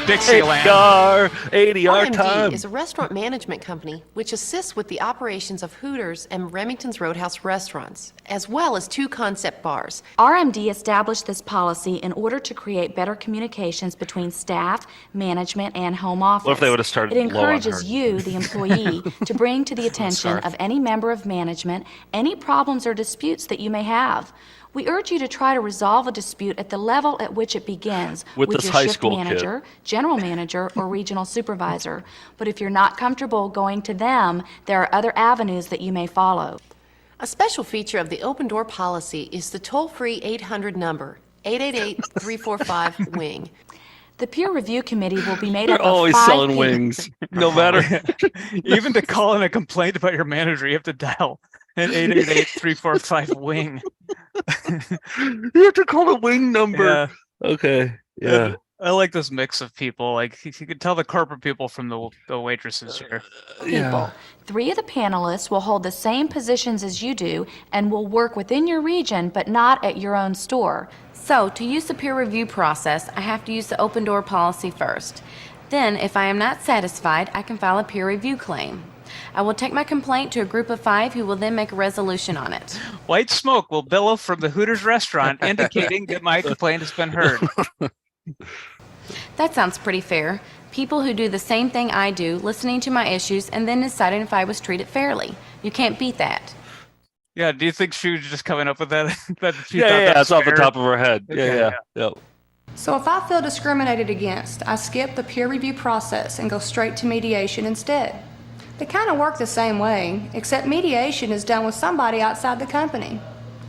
Dixieland. ADR RMD time. is a restaurant management company which assists with the operations of Hooters and Remington's Roadhouse restaurants, as well as 2 concept bars. RMD established this policy in order to create better communications between staff, management, and home office. What if they would have started It low on encourages her? you, the employee, to bring to the attention of any member of management any problems or disputes that you may have. We urge you to try to resolve a dispute at the level at which it begins With with this your high shift school kid. manager, general manager, or regional supervisor. But if you're not comfortable going to them, there are other avenues that you may follow. A special feature of the open door policy is the toll-free 800 number, 888-345-WING. The peer review committee will be made They're up of always 5 selling people. wings, no matter. Even to call in a complaint about your manager, you have to dial an 888-345-WING. You have to call the wing number. Yeah. Okay. Yeah. And I like this mix of people. Like you could tell the corporate people from the waitresses here. People. 3 of the panelists will hold the same positions as you do and will work within your region but not at your own store. So, to use the peer review process, I have to use the open door policy first. Then, if I am not satisfied, I can file a peer review claim. I will take my complaint to a group of 5 who will then make a resolution on it. White smoke will billow from the Hooters restaurant, indicating that my complaint has been heard. That sounds pretty fair. People who do the same thing I do, listening to my issues, and then deciding if I was treated fairly. You can't beat that. Yeah, do you think she was just coming up with that? That she Yeah, thought yeah, that was it's off the fair? top of her head. Okay, Yeah. Yep. So if I feel discriminated against, I skip the peer review process and go straight to mediation instead. They kind of work the same way, except mediation is done with somebody outside the company.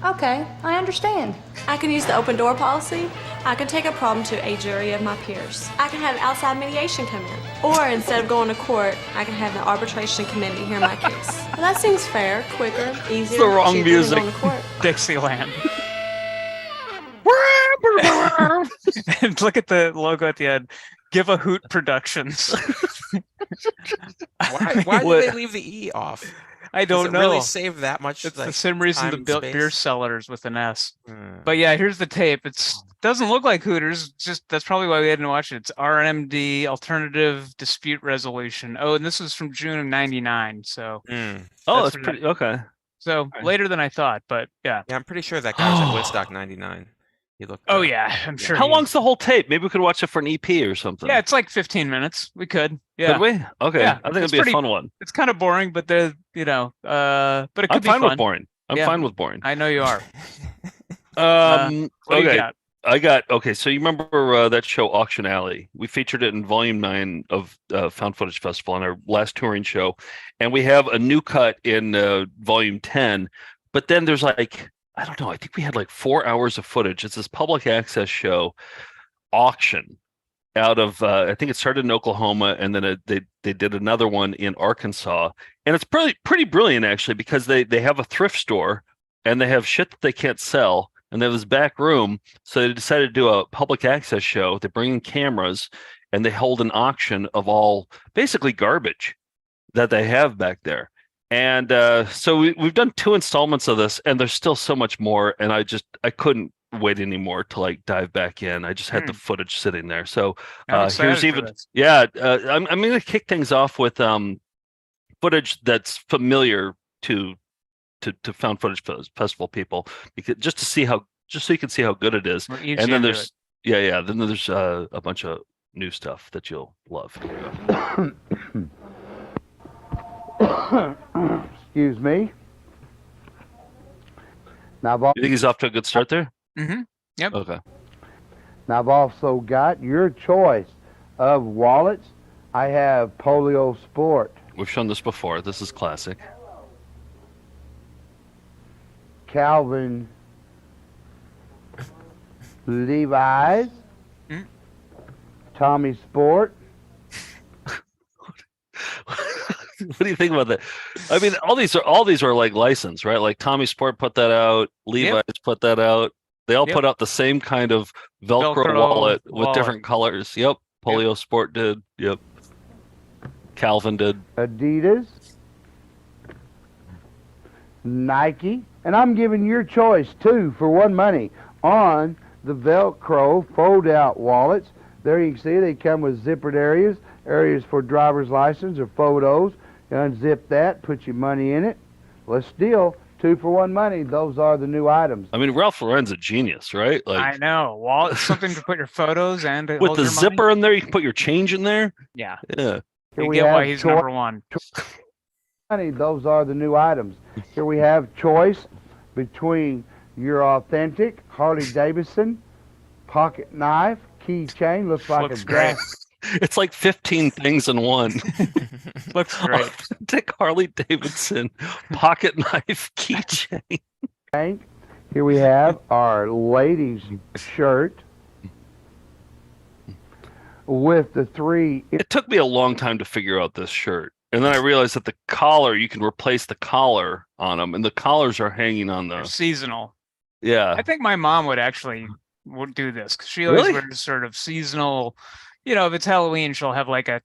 Okay, I understand. I can use the open door policy. I can take a problem to a jury of my peers. I can have outside mediation come in. Or instead of going to court, I can have the arbitration committee hear my case. Well, that seems fair, quicker, easier, the wrong cheaper music. than going to court. Dixieland. And look at the logo at the end. Give a Hoot Productions. Why did they leave the E off? I don't Does it know. really save that much? It's like, the same reason time the and beer space? sellers with an S. But yeah, here's the tape. It doesn't look like Hooters. Just that's probably why we didn't watch it. It's RMD Alternative Dispute Resolution. Oh, and this was from June of '99. So Oh, that's pretty okay. So later than I thought, but yeah. Yeah, I'm pretty sure that guy was at Woodstock '99. He looked. Oh yeah, I'm sure. How long's the whole tape? Maybe we could watch it for an EP or something. Yeah, it's like 15 minutes. We could. Yeah. Could we? Okay. Yeah, I think it'd it's be a pretty- fun one. It's kind of boring, but but it could I'm be fine fun. with boring. I'm Yeah. fine with boring. I know you are. What do you okay. got? I got okay. So you remember that show Auction Alley? We featured it in Volume 9 of Found Footage Festival on our last touring show, and we have a new cut in Volume 10. But then there's like I don't know. I think we had like 4 hours of footage. It's this public access show, Auction, out of I think it started in Oklahoma, and then they did another one in Arkansas, and it's pretty brilliant actually because they have a thrift store and they have shit that they can't sell. And they have this back room, so they decided to do a public access show. They bring in cameras, and they hold an auction of all basically garbage that they have back there. And so we've done 2 installments of this, and there's still so much more. And I couldn't wait anymore to like dive back in. I just had the footage sitting there. So I'm excited here's for even this. I'm going to kick things off with footage that's familiar to Found Footage Festival people, because just so you can see how good it is. We're easy And then into there's then there's a bunch of new stuff that you'll love. Here we go. Excuse me. Now, You think he's off to a good start there? Mm-hmm. Yep. Okay. Now I've also got your choice of wallets. I have Polio Sport, We've shown this before. This is classic. Calvin Levi's, Tommy Sport. What do you think about that? I mean, all these are like licensed, right? Like Tommy Sport put that out, Levi's put that out. They all put out the same kind of Velcro wallet with different colors. Yep. Polio Sport did. Yep. Calvin did. Adidas, Nike, and I'm giving your choice, 2 for 1 money on the Velcro fold-out wallets. There you can see they come with zippered areas for driver's license or photos. You unzip that, put your money in it. Let's deal. 2 for 1 money. Those are the new items. I mean, Ralph Lauren's a genius, right? Like, I know. Wallet, something to put your photos and to with hold the your zipper money. in there, you can put your change in there. Yeah. Yeah. Here You we get why have he's choice. number one. Those are the new items. Here we have choice between your authentic Harley Davidson pocket knife, keychain, looks like Looks a great. gas. It's like 15 things in one. Looks great. Authentic Harley Davidson pocket knife keychain. Here we have our ladies' shirt with the 3. It took me a long time to figure out this shirt. And then I realized that the collar, you can replace the collar on them, and the collars are hanging on They're the. seasonal. Yeah. I think my mom would do this because she always Really? wears sort of seasonal. You know, if it's Halloween, she'll have like a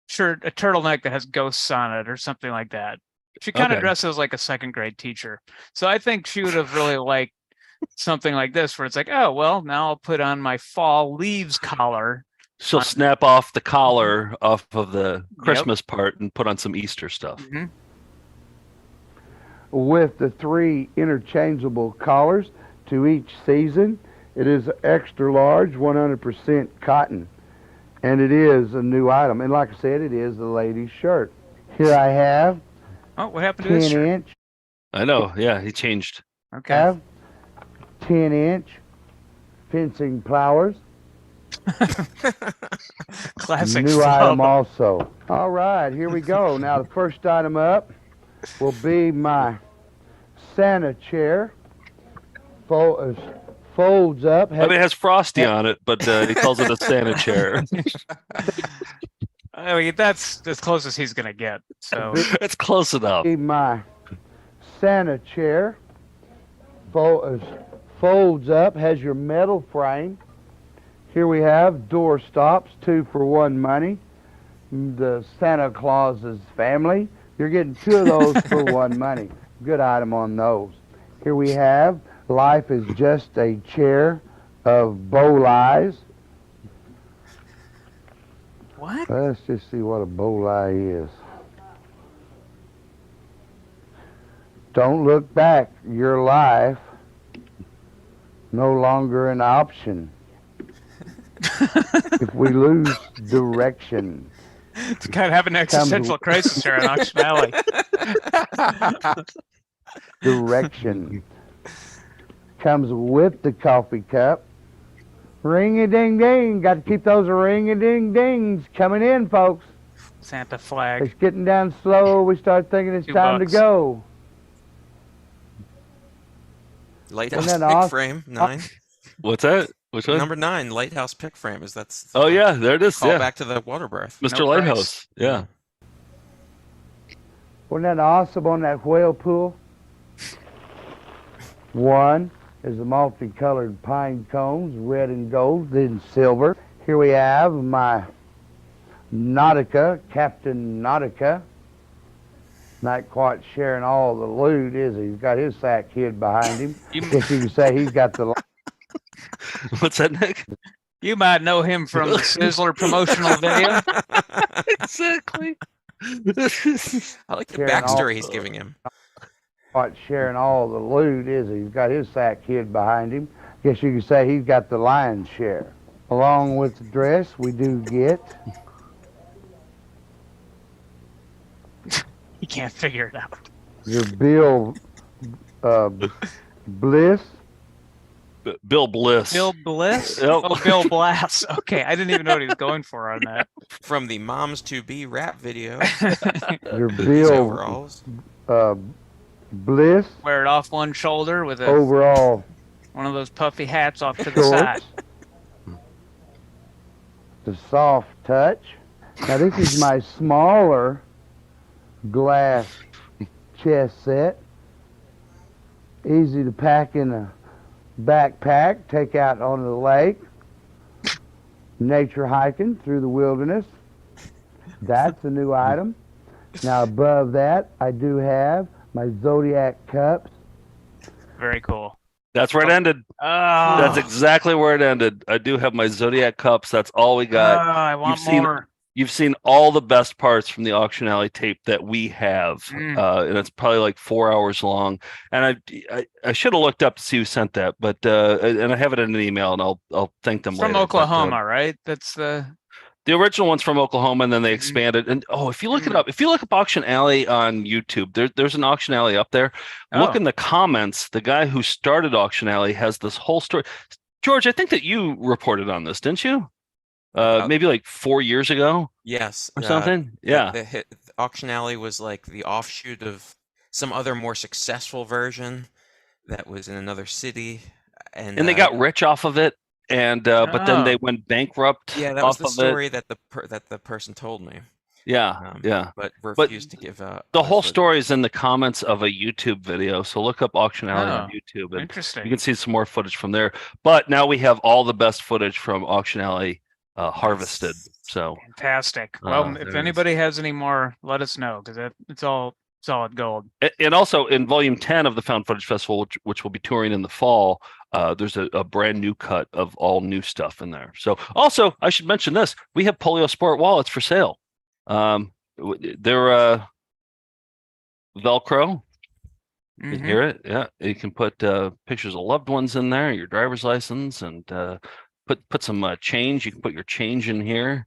shirt, a turtleneck that has ghosts on it or something like that. She kind of Okay. dresses like a second grade teacher. So I think she would have really liked something like this where it's like, oh, well, now I'll put on my fall leaves collar. She'll snap off the collar off of the Christmas part and put on some Easter stuff. Mm-hmm. With the 3 interchangeable collars to each season. It is extra large, 100% cotton, and it is a new item. And like I said, it is the ladies' shirt. Here I have Oh, what happened to this 10 shirt? inch. I know. Yeah, he changed. Okay. Have 10 inch fencing flowers. Classic New flub. item also. All right, here we go. Now the first item up will be my Santa chair. Folds up. I mean, it has Frosty on it, but he calls it a Santa chair. I mean, that's as close as he's gonna get. So It's close enough. My Santa chair folds up, has your metal frame. Here we have door stops, 2 for 1 money. The Santa Claus's family. You're getting 2 of those for 1 money. Good item on those. Here we have Life is Just a Chair of Bow Lies. what? Let's just see what a bow lie is. Don't look back. Your life no longer an option. If we lose direction. It's kind of having an existential crisis here in Ox Valley. Direction comes with the coffee cup. Ring-a-ding-ding. Got to keep those ring-a-ding-dings coming in, folks. Santa flag. It's getting down slow. We start thinking it's $2. time to go. Lighthouse Isn't pick that awesome? frame 9. What's that? Which one? Number 9, lighthouse pick frame. Is that's Oh, yeah, there it is. call Yeah. back to the water breath. Mr. No Lighthouse. Yeah. Wasn't that awesome on that whale pool? 1 is the multicolored pine cones, red and gold, then silver. Here we have my Nautica, Captain Nautica. Not quite sharing all the loot, is he? He's got his sack hid behind him. Guess you can say he's got the... What's that, Nick? You might know him from the Sizzler promotional video. Exactly. I like the Sharing all- backstory he's giving him. Quite sharing all the loot, is he? He's got his sack hid behind him. Guess you could say he's got the lion's share. Along with the dress, we do get... He can't figure it out. your Bill Bliss. Bill Bliss. Bill Bliss? Yep. Oh, Bill Blass. Okay, I didn't even know what he was going for on that. From the Moms to Be rap video. Your These Bill overalls. Bliss. Wear it off one shoulder with a Overall one of those puffy hats off to the shorts. side. The soft touch. Now this is my smaller glass chest set. Easy to pack in a backpack, take out onto the lake. Nature hiking through the wilderness. That's a new item. Now above that, I do have my Zodiac cups. Very cool. That's where it ended. Oh, That's exactly where it ended. I do have my Zodiac cups. That's all we got. I want more. You've seen all the best parts from the Auction Alley tape that we have, and it's probably like 4 hours long. And I should have looked up to see who sent that, but and I have it in an email, and I'll thank them From later. Oklahoma, right? That's the original one's from Oklahoma, and then they expanded. And if you look it up, if you look up Auction Alley on YouTube, there's an Auction Alley up there. Look in the comments. The guy who started Auction Alley has this whole story. George, I think that you reported on this, didn't you? Maybe like 4 years ago. Yes. Or something. Yeah. The Auction Alley was like the offshoot of some other more successful version that was in another city, and they got rich off of it, and but then they went bankrupt. Yeah, that was the story that the person told me. Yeah, but refused to give the whole story is in the comments of a YouTube video. So look up Auction Alley on YouTube, and interesting. You can see some more footage from there. But now we have all the best footage from Auction Alley harvested. So fantastic. Well, if anybody has any more, let us know, because it's all solid gold. And also in Volume 10 of the Found Footage Festival, which will be touring in the fall, there's a brand new cut of all new stuff in there. So also, I should mention this: we have Polio Sport wallets for sale. They're Velcro. You can hear it. Yeah, you can put pictures of loved ones in there, your driver's license, and put some change. You can put your change in here.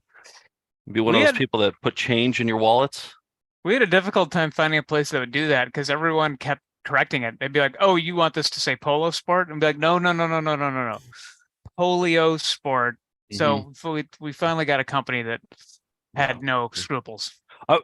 Be one of those people that put change in your wallets. We had a difficult time finding a place that would do that because everyone kept correcting it. They'd be like, "Oh, you want this to say Polo Sport?" And be like, "No, Polio Sport." So we finally got a company that had no scruples.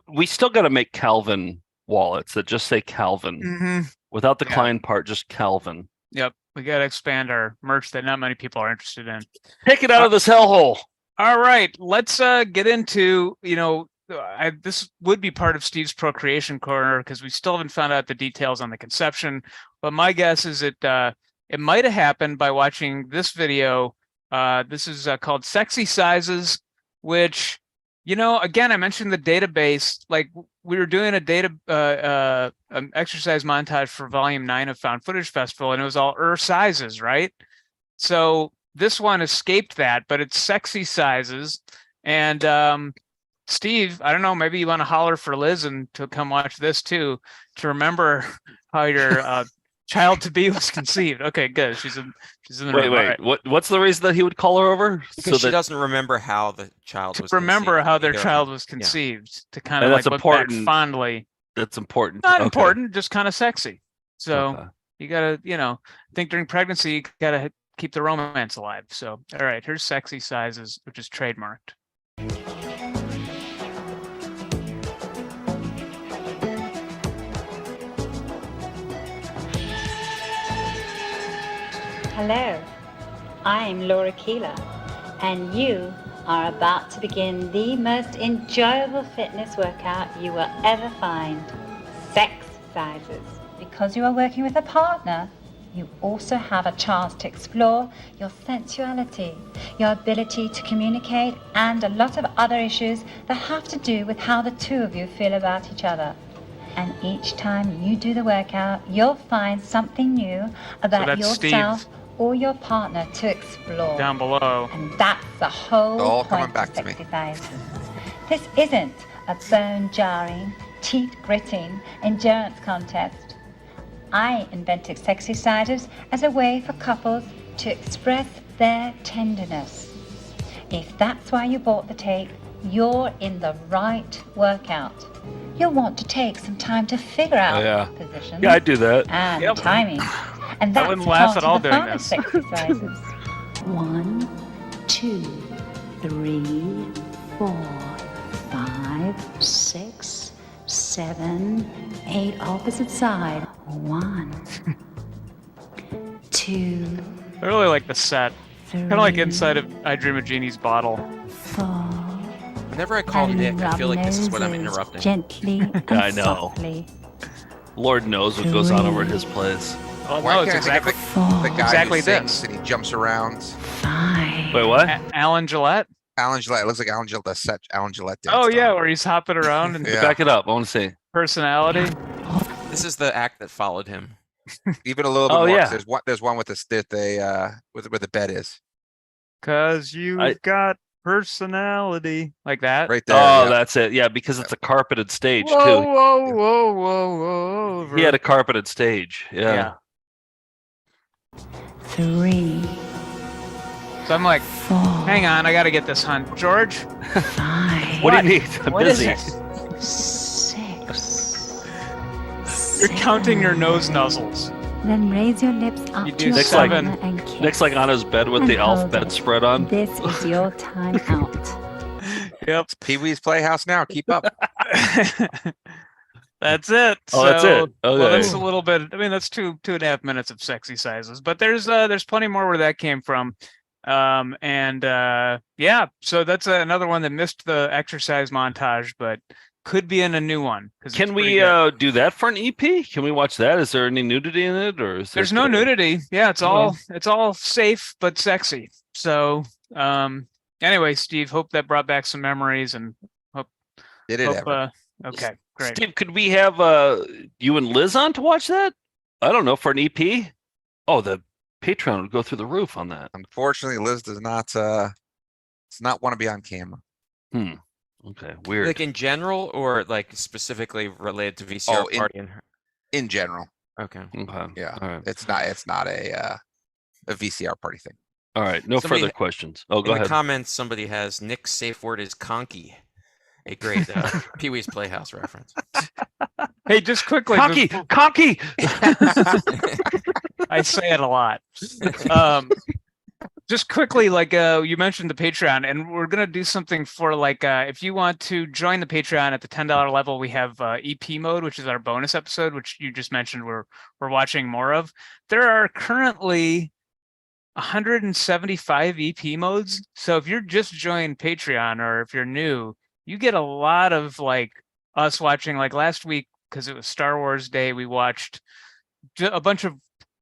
We still got to make Calvin wallets that just say Calvin without the Klein part, just Calvin. Yep, we got to expand our merch that not many people are interested in. Take it out of this hellhole. All right, let's get into, this would be part of Steve's procreation corner because we still haven't found out the details on the conception. But my guess is it might have happened by watching this video. This is called Sexycises, which, again, I mentioned the database. Like, we were doing a exercise montage for Volume 9 of Found Footage Festival, and it was all sizes, right? So this one escaped that, but it's Sexycises. And Steve, I don't know, maybe you want to holler for Liz and to come watch this too, to remember how your child-to-be was conceived. Okay, good. She's in the room. Wait. Right. What's the reason that he would call her over? Because she doesn't remember how the child was remember conceived. how their child was conceived, to kind of like look back fondly. That's important. Not important, just kind of sexy. So you gotta, I think during pregnancy you gotta keep the romance alive. So all right, here's Sexycises, which is trademarked. Hello, I'm Laura Keeler, and you are about to begin the most enjoyable fitness workout you will ever find, Sexycises. Because you are working with a partner, you also have a chance to explore your sensuality, your ability to communicate, and a lot of other issues that have to do with how the two of you feel about each other. And each time you do the workout, you'll find something new about yourself or your partner to explore. Down below. And that's the whole all point coming back of to me. Sexycises. This isn't a bone-jarring, teeth-gritting endurance contest. I invented Sexycises as a way for couples to express their tenderness. If that's why you bought the tape, you're in the right workout. You'll want to take some time to figure out positions. Yeah, I do that. And timing. And that's wouldn't laugh at all part doing of the this. fun of Sexycises. 1, 2, 3, 4, 5, 6, 7, 8. Opposite side. 1, 2. I really like the set. Kind of like inside of I Dream of Jeannie's bottle. 4. Whenever I call Nick, I feel like this is what I'm interrupting. Gently and I know. softly. Lord knows what goes on over at his place. Well, Why no, it's can't I think exactly of the guy exactly who sings this. and he jumps around? 5. Wait, what? Alan Gillette. Alan Gillette. It looks like Alan Gillette set. Alan Gillette did. Oh yeah, where he's hopping around and Yeah. Back it up. I want to see. personality. This is the act that followed him. Even a little bit Oh, more. 'Cause yeah. There's one with where the bed is. Cause you've got personality like that. Right there. Oh, yeah. that's it. Yeah, because it's a carpeted stage Whoa, too. whoa, whoa, whoa, whoa. He had a carpeted stage. Yeah. 3. So I'm like, hang on, I gotta get this hunt. George? 5. What do you need? I'm What is busy. it? 6. You're counting your nose nuzzles. Then raise your lips up You to do your Nick's like- partner and kiss. Nick's like on his bed with And the elf hold it. bedspread on. This is your time out. Yep. It's Pee-wee's Playhouse now. Keep up. That's it. Oh, that's it. Well, Okay. that's a little bit. I mean, that's 2.5 minutes of Sexy Sizes, but there's plenty more where that came from. Yeah, so that's another one that missed the exercise montage, but could be in a new one. Can we do that for an EP? Can we watch that? Is there any nudity in it, or is There's no nudity. Yeah, it's all safe but sexy. So, anyway, Steve, hope that brought back some memories, and hope. Did it ever? Okay, great. Steve, could we have you and Liz on to watch that? I don't know, for an EP. Oh, the Patreon would go through the roof on that. Unfortunately, Liz does not want to be on camera. Okay, weird. Like in general, or like specifically related to VCR party and her? In general. Okay. Okay. Yeah. All right. It's not a VCR party thing. All right. No Somebody- further questions. Oh, go In ahead. the comments, somebody has Nick's safe word is conky. A great Pee-wee's Playhouse reference. Hey, just quickly. Conky. I say it a lot. Just quickly, like you mentioned the Patreon, and we're gonna do something for like if you want to join the Patreon at the $10 level, we have EP mode, which is our bonus episode, which you just mentioned we're watching more of. There are currently 175 EP modes. So if you're just joined Patreon, or if you're new, you get a lot of like us watching. Like last week, because it was Star Wars Day, we watched a bunch of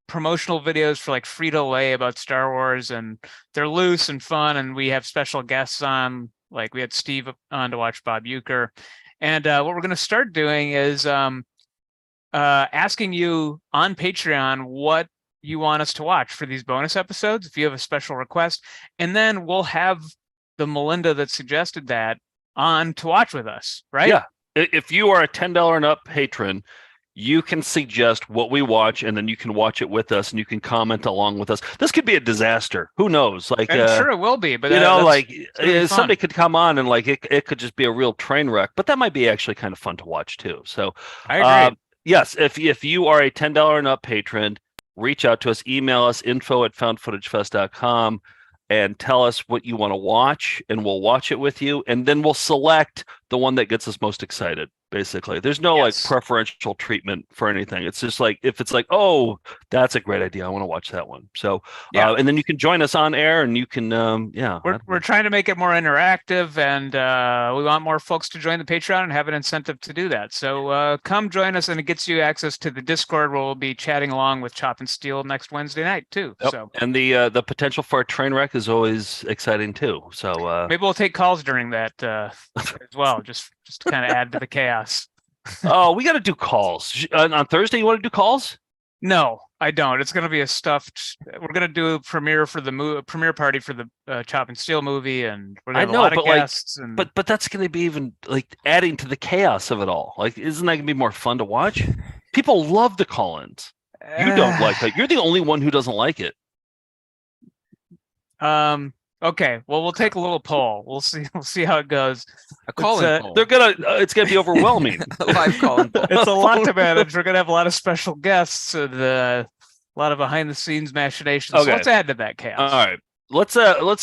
promotional videos for like Frito-Lay about Star Wars, and they're loose and fun, and we have special guests on. Like we had Steve on to watch Bob Uecker, and what we're going to start doing is asking you on Patreon what you want us to watch for these bonus episodes, if you have a special request, and then we'll have the Melinda that suggested that on to watch with us, right? Yeah. If you are a $10 and up patron, you can suggest what we watch, and then you can watch it with us, and you can comment along with us. This could be a disaster. Who knows? Like, I'm sure it will be, but somebody could come on and like it could just be a real train wreck. But that might be actually kind of fun to watch too. So I agree. Yes, if you are a $10 and up patron, reach out to us, email us info@foundfootagefest.com, and tell us what you want to watch, and we'll watch it with you, and then we'll select the one that gets us most excited. Basically, there's no like preferential treatment for anything. It's just like, if it's like, oh, that's a great idea, I want to watch that one. So and then you can join us on air, and you can we're trying to make it more interactive, and we want more folks to join the Patreon and have an incentive to do that. So come join us, and it gets you access to the Discord, where we'll be chatting along with Chop and Steel next Wednesday night too. Yep. So and the potential for a train wreck is always exciting too. So maybe we'll take calls during that as well, just to kind of add to the chaos. Oh, we got to do calls on Thursday. You want to do calls? No, I don't. It's going to be a stuffed. We're going to do a premiere for the premiere party for the Chop and Steel movie, and we're going to have a lot of guests. But that's going to be even like adding to the chaos of it all. Like, isn't that going to be more fun to watch? People love the call-ins. You don't like it. You're the only one who doesn't like it. Okay, well, we'll take a little poll. We'll see how it goes. A call-in poll. They're gonna. It's gonna be overwhelming. Live call-in poll. It's a lot to manage. We're gonna have a lot of special guests and a lot of behind-the-scenes machinations. Okay. So let's add to that chaos. All right, let's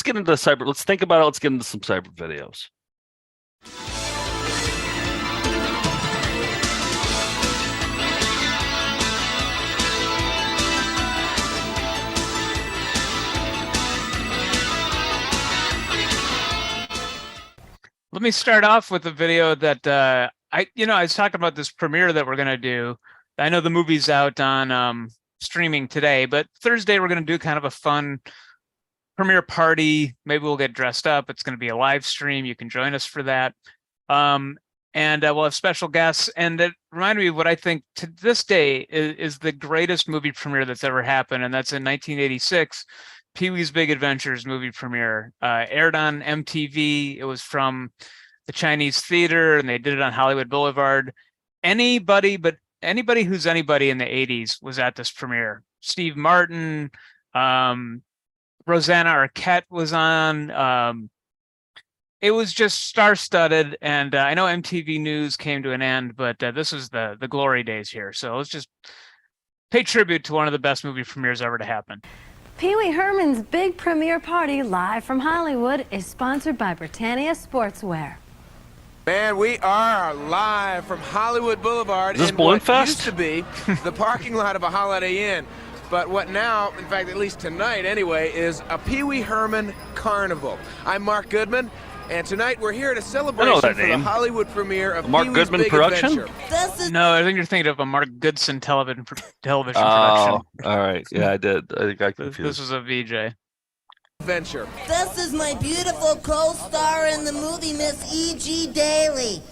get into cyber. Let's think about it. Let's get into some cyber videos. Let me start off with a video that I was talking about this premiere that we're gonna do. I know the movie's out on streaming today, but Thursday we're gonna do kind of a fun premiere party. Maybe we'll get dressed up. It's gonna be a live stream. You can join us for that. And and we'll have special guests. And that reminded me of what I think to this day is the greatest movie premiere that's ever happened, and that's in 1986. Pee-wee's Big Adventures movie premiere aired on MTV. It was from the Chinese theater, and they did it on Hollywood Boulevard. Anybody who's anybody in the 80s was at this premiere. Steve Martin, Rosanna Arquette was on. It was just star-studded, and I know MTV News came to an end, but this was the glory days here. So let's just pay tribute to one of the best movie premieres ever to happen. Pee Wee Herman's big premiere party live from Hollywood is sponsored by Britannia Sportswear. Man, we are live from Hollywood Boulevard Is this in Balloon what Fest? used to be the parking lot of a Holiday Inn. But what now, in fact, at least tonight anyway, is a Pee Wee Herman Carnival. I'm Mark Goodman, and tonight we're here at a celebration that for the name. Hollywood premiere of Mark Pee-wee's Goodman Big production? Adventure. No, I think you're thinking of a Mark Goodson television production. Oh, all right. Yeah, I did. I got confused. This was a VJ. Adventure. This is my beautiful co-star in the movie, Miss E.G. Daly.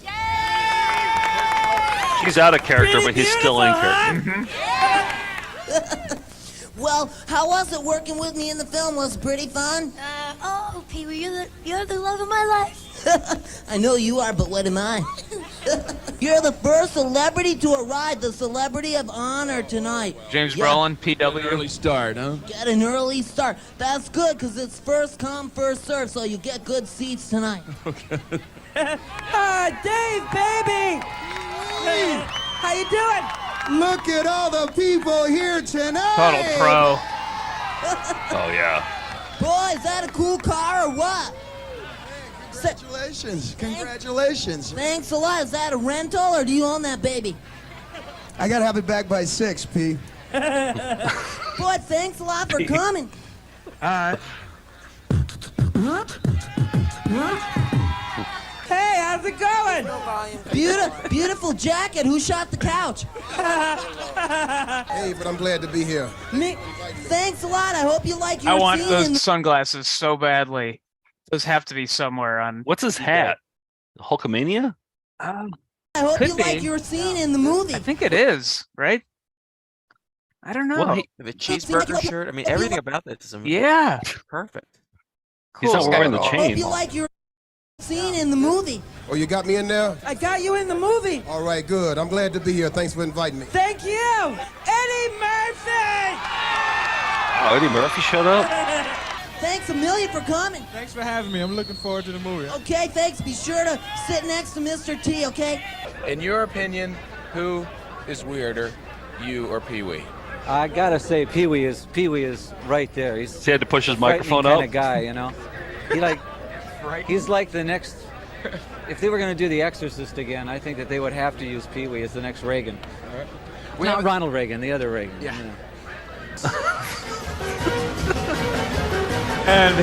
He's out of character, but he's still in character. Well, how was it working with me in the film? Was it pretty fun? Oh, Pee-wee, you're the love of my life. I know you are, but what am I? You're the first celebrity to arrive, the celebrity of honor tonight. James Yeah. Brolin, PW. Early start, huh? Get an early start. That's good, because it's first come, first serve, so you get good seats tonight. Dave, baby! Hey, how you doing? Look at all the people here tonight! Total pro. Oh, yeah. Boy, is that a cool car or what? Congratulations, congratulations. Thanks a lot. Is that a rental or do you own that baby? I gotta have it back by 6, P. Boy, thanks a lot for coming. Hey, how's it going? Beautiful jacket. Who shot the couch? Hey, but I'm glad to be here. Me. Thanks a lot. I hope you like your I want scene those in the- sunglasses so badly. Those have to be somewhere on. What's his hat? Hulkamania? I hope Could you be. like your scene in the movie. I think it is, right? I don't know. Well, the cheeseburger shirt. I mean, everything about that is amazing. Yeah. Perfect. He's not wearing the I hope chain. you like your scene in the movie. Oh, you got me in there? I got you in the movie. All right, good. I'm glad to be here. Thanks for inviting me. Thank you, Eddie Murphy. Oh, Eddie Murphy showed up? Thanks a million for coming. Thanks for having me. I'm looking forward to the movie. Okay, thanks. Be sure to sit next to Mr. T, okay? In your opinion, who is weirder, you or Pee-wee? I gotta say, Pee-wee is right there. He's He had to push his microphone kind up. of guy, you know. He's like the next. If they were gonna do The Exorcist again, I think that they would have to use Pee-wee as the next Reagan. All right. Not Ronald Reagan, the other Reagan. Yeah. you know. And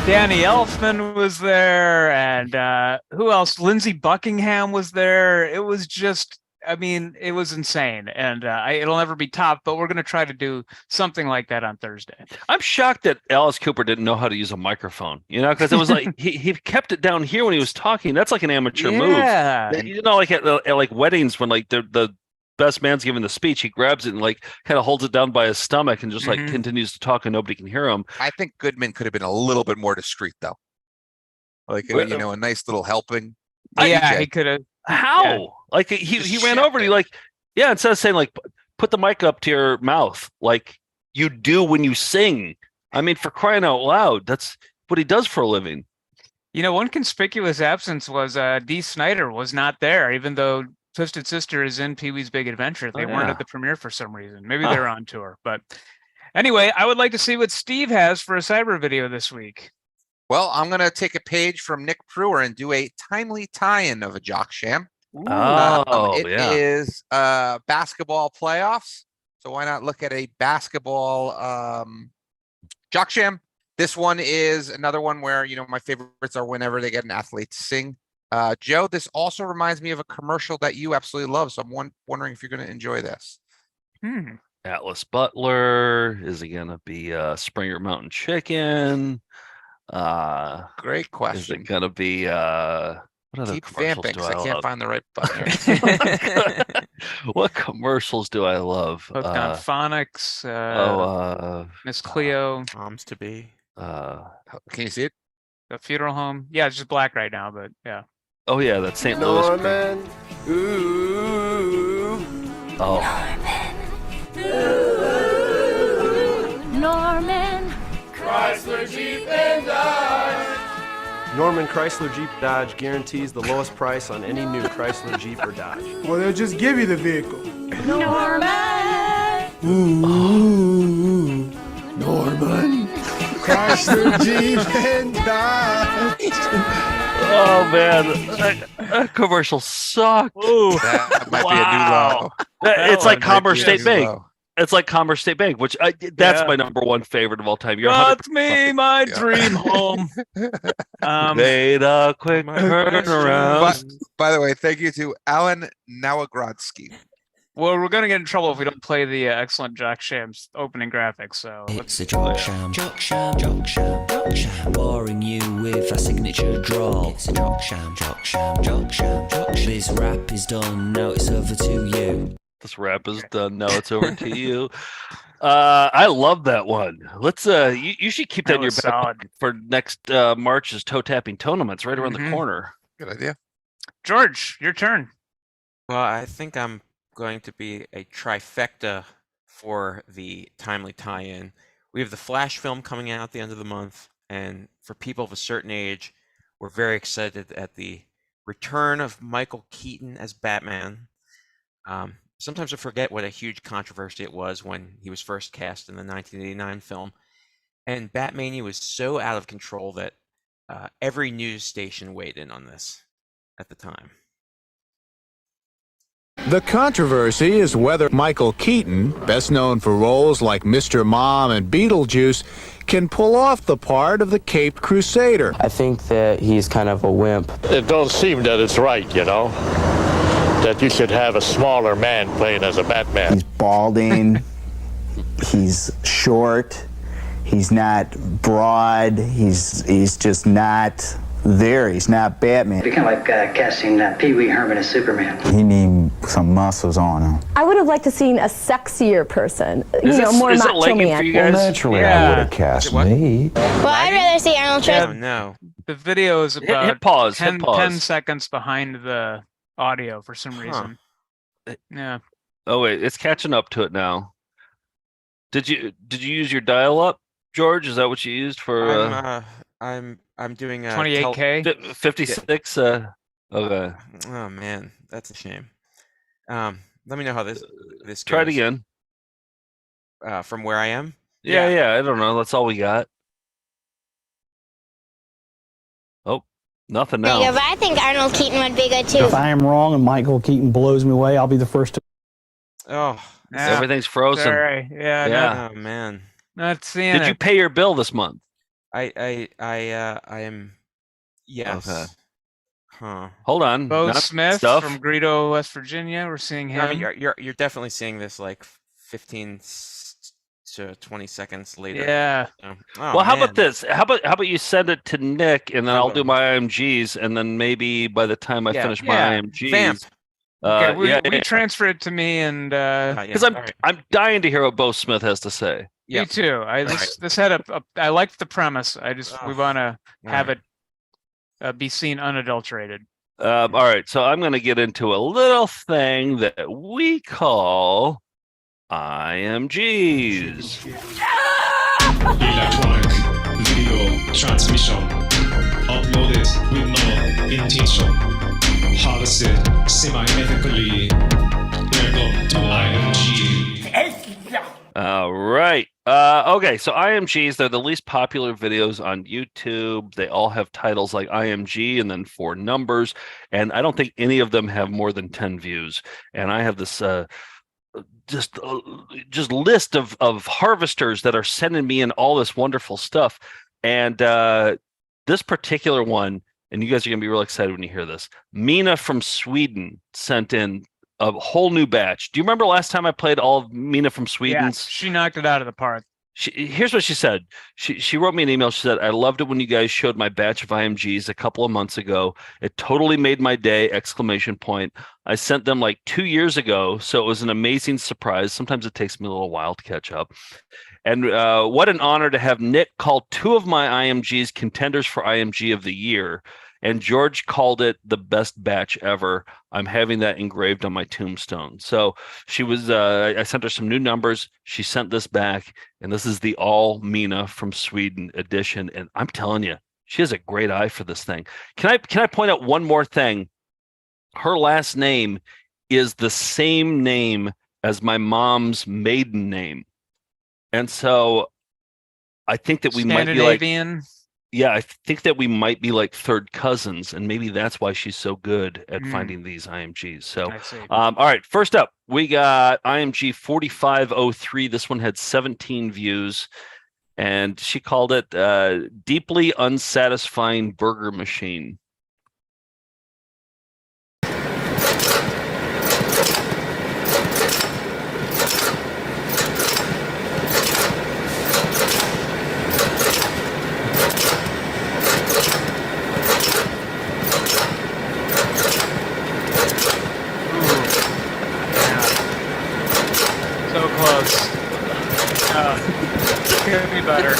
Danny Elfman was there, and who else? Lindsey Buckingham was there. It was just, I mean, it was insane, and it'll never be topped. But we're going to try to do something like that on Thursday. I'm shocked that Alice Cooper didn't know how to use a microphone, because it was like he kept it down here when he was talking. That's like an amateur Yeah. move. Like at like weddings when like the best man's giving the speech, he grabs it and like kind of holds it down by his stomach and just like continues to talk and nobody can hear him. I think Goodman could have been a little bit more discreet, though. Like, a nice little helping. Yeah, DJ. he could have. How? Yeah. Like he ran over and he like, yeah, instead of saying like, put the mic up to your mouth, like you do when you sing. I mean, for crying out loud, that's what he does for a living. One conspicuous absence was Dee Snider was not there, even though Twisted Sister is in Pee-wee's Big Adventure. They weren't at the premiere for some reason. Maybe they're on tour. But anyway, I would like to see what Steve has for a cyber video this week. Well, I'm going to take a page from Nick Brewer and do a timely tie-in of a Jock Sham. It is basketball playoffs. So why not look at a basketball Jock Sham? This one is another one where, my favorites are whenever they get an athlete to sing. Joe, this also reminds me of a commercial that you absolutely love. So I'm wondering if you're going to enjoy this. Atlas Butler. Is it going to be Springer Mountain Chicken? Great question. Is it going to be What other Keep commercials vamping do because I I can't love? find the right button. What commercials do I love? Hooked on Phonics, Miss Cleo, Moms to be. Can you see it? the funeral home. Yeah, it's just black right now, but yeah. Oh yeah, that's St. Louis. Norman. Ooh. Oh. Norman. Chrysler Jeep and Dodge. Norman Chrysler Jeep Dodge guarantees the lowest price on any new Chrysler Jeep or Dodge. Well, they'll just give you the vehicle. Norman. Ooh. Norman. Chrysler Jeep and Dodge. Oh man, that commercial sucked. Ooh, that might be a new low. It's like Commerce might be a State new Bank. low. It's like Commerce State Bank, which that's Yeah. my number one favorite of all time. That's me, my dream home. Made a quick turnaround. By the way, thank you to Alan Nowagrodsky. Well, we're gonna get in trouble if we don't play the excellent Jock Shams opening graphics. So It's a jock sham, jock sham, jock sham, jock sham. Boring you with a signature drawl. It's a jock sham, jock sham, jock sham, jock sham. This rap is done, now it's over to you. This rap is done. Now it's over to you. I love that one. Let's you should keep that in your was back solid. pocket for next March's toe tapping tournaments right around the corner. Good idea. George, your turn. Well, I think I'm going to be a trifecta for the timely tie-in. We have the Flash film coming out at the end of the month, and for people of a certain age, we're very excited at the return of Michael Keaton as Batman. Sometimes I forget what a huge controversy it was when he was first cast in the 1989 film, and Batmania was so out of control that every news station weighed in on this at the time. The controversy is whether Michael Keaton, best known for roles like Mr. Mom and Beetlejuice, can pull off the part of the Caped Crusader. I think that he's kind of a wimp. It don't seem that it's right, you know, that you should have a smaller man playing as a Batman. He's balding, he's short, he's not broad, he's just not there. He's not Batman. It'd be kind of like casting Pee Wee Herman as Superman. He needs some muscles on him. I would have liked to seen a sexier person, more is it macho lagging man. for you guys? Well, naturally, I would have cast me. Well, I'd rather see Arnold Yeah, Schwarzenegger. No. The video is about hit pause, 10, hit pause. 10 seconds behind the audio for some reason. Yeah. Oh wait, it's catching up to it now. Did you use your dial up, George? Is that what you used for? I'm doing 28K? 56. Okay. Oh man, that's a shame. Let me know how this goes. Try it again. From where I am. Yeah. I don't know. That's all we got. Oh, nothing now. Yeah, but I think Arnold Keaton would be good too. If I am wrong and Michael Keaton blows me away, I'll be the first to. Oh, everything's frozen. Sorry. Yeah. Oh man. Not seeing Did you pay your bill this month? I am. Yes. Okay. Huh. Hold on. Bo Not Smith stuff. from Greedo, West Virginia. We're seeing him. I mean, you're definitely seeing this like 15 to 20 seconds later. Yeah. Oh, Well, how man. about this? How about you send it to Nick, and then I'll do my IMGs, and then maybe by the time I finish my IMGs, Vamp. Okay, we transfer it to me, and because I'm dying to hear what Bo Smith has to say. me too. This had I liked the premise. We want to have it be seen unadulterated. All right, so I'm going to get into a little thing that we call IMGs. Electronic video transmission uploaded with no intention. Harvested semi-ethically. Welcome to IMG. All right. Okay, so IMGs, they're the least popular videos on YouTube. They all have titles like IMG and then 4 numbers, and I don't think any of them have more than 10 views. And I have this just list of harvesters that are sending me in all this wonderful stuff. And this particular one, and you guys are going to be real excited when you hear this, Mina from Sweden sent in a whole new batch. Do you remember last time I played all of Mina from Sweden's? Yeah, she knocked it out of the park. Here's what she said. She wrote me an email. She said, I loved it when you guys showed my batch of IMGs a couple of months ago. It totally made my day! Exclamation point. I sent them like 2 years ago, so it was an amazing surprise. Sometimes it takes me a little while to catch up. And what an honor to have Nick call 2 of my IMGs contenders for IMG of the year. And George called it the best batch ever. I'm having that engraved on my tombstone. So she was, I sent her some new numbers. She sent this back, and this is the all Mina from Sweden edition. And I'm telling you, she has a great eye for this thing. Can I point out one more thing? Her last name is the same name as my mom's maiden name. And so I think that we might be like, yeah, I think that we might be like third cousins, and maybe that's why she's so good at finding these IMGs. So, all right, first up, we got IMG 4503. This one had 17 views, and she called it Deeply Unsatisfying Burger Machine. It could be better.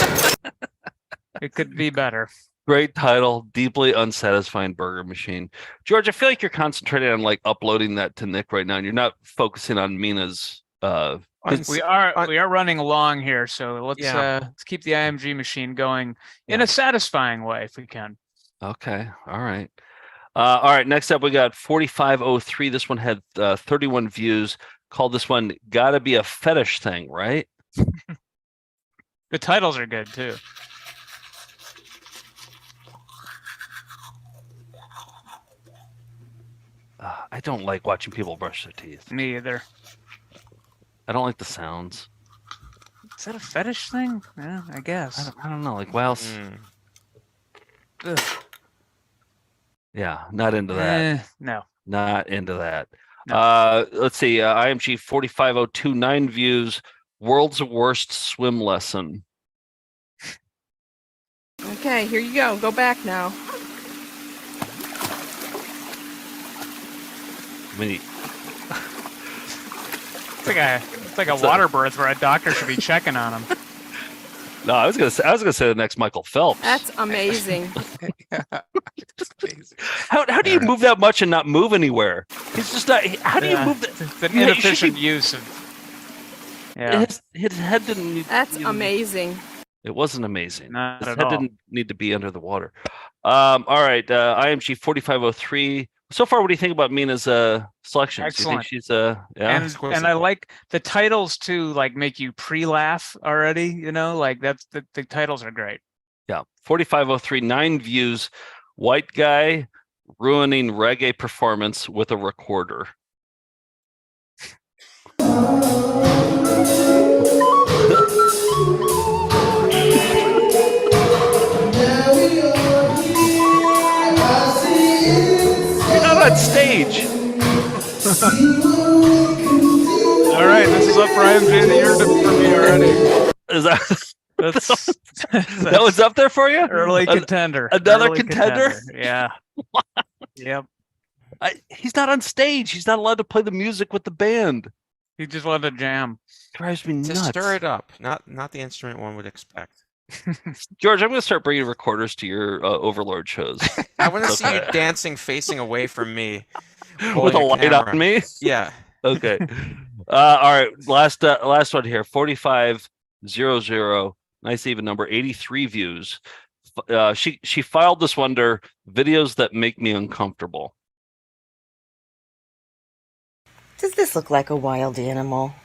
It could be better. Great title, Deeply Unsatisfying Burger Machine. George, I feel like you're concentrating on like uploading that to Nick right now, and you're not focusing on Mina's. We are running along here, so let's keep the IMG machine going in a satisfying way if we can. Okay, all right. All right, next up we got 4503. This one had 31 views. Called this one Gotta Be a Fetish Thing, right? The titles are good too. I don't like watching people brush their teeth. Me either. I don't like the sounds. Is that a fetish thing? Yeah, I guess. I don't know. Like, well, yeah, not into that. No. Not into that. No. Let's see. IMG 4502, 9 views. World's Worst Swim Lesson. Okay, here you go. Go back now. It's like a water birth where a doctor should be checking on him. No, I was gonna say the next Michael Phelps. That's amazing. How do you move that much and not move anywhere? He's just not. How do you move that? It's an inefficient use of. Yeah. His head didn't need. That's amazing. It wasn't amazing. Not His at head all. didn't need to be under the water. All right, IMG 4503. So far, what do you think about Mina's selections? Excellent. Do you think she's And I like the titles to like make you pre-laugh already. You know, like that's the titles are great. Yeah, 4503, 9 views. White guy ruining reggae performance with a recorder. You're not on stage. All right, this is up for IMG of the year for me already. Is that That's that was up there for you? Early contender. Another Early contender? Yeah. Yep. He's not on stage. He's not allowed to play the music with the band. He just wanted to jam. Drives me To nuts. stir it up, not the instrument one would expect. George, I'm going to start bringing recorders to your Overlord shows. I want to see you dancing facing away from me. With a light camera. on me? Yeah. Okay. All right. Last one here. 4500. Nice even number. 83 views. She filed this under videos that make me uncomfortable. Does this look like a wild animal?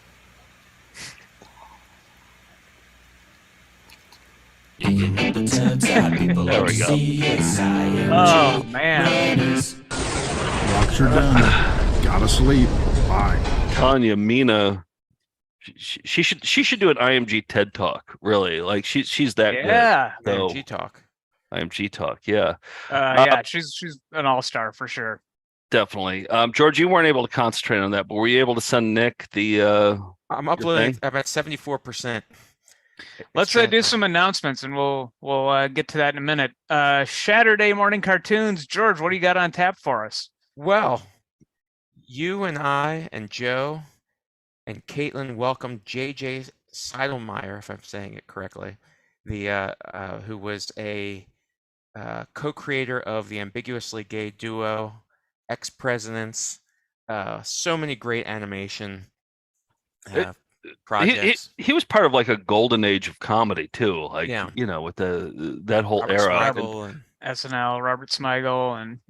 There we go. Oh man. Walks are done. Gotta sleep. Bye. Telling you, Mina, she should do an IMG TED Talk. Really, like she's that good. Yeah. So, IMG Talk. IMG Talk. Yeah. Yeah, she's an all-star for sure. Definitely. George, you weren't able to concentrate on that, but were you able to send Nick the I'm uploading. I'm at 74%. Let's do some announcements, and we'll get to that in a minute. Saturday morning cartoons. George, what do you got on tap for us? Well, you and I and Joe and Caitlin welcomed J.J. Seidelmeyer, if I'm saying it correctly, the who was a co-creator of the ambiguously gay duo, ex-presidents, so many great animation projects. He was part of like a golden age of comedy too, like Yeah. you know, with that whole Robert era. Smigel and SNL, Robert Smigel, and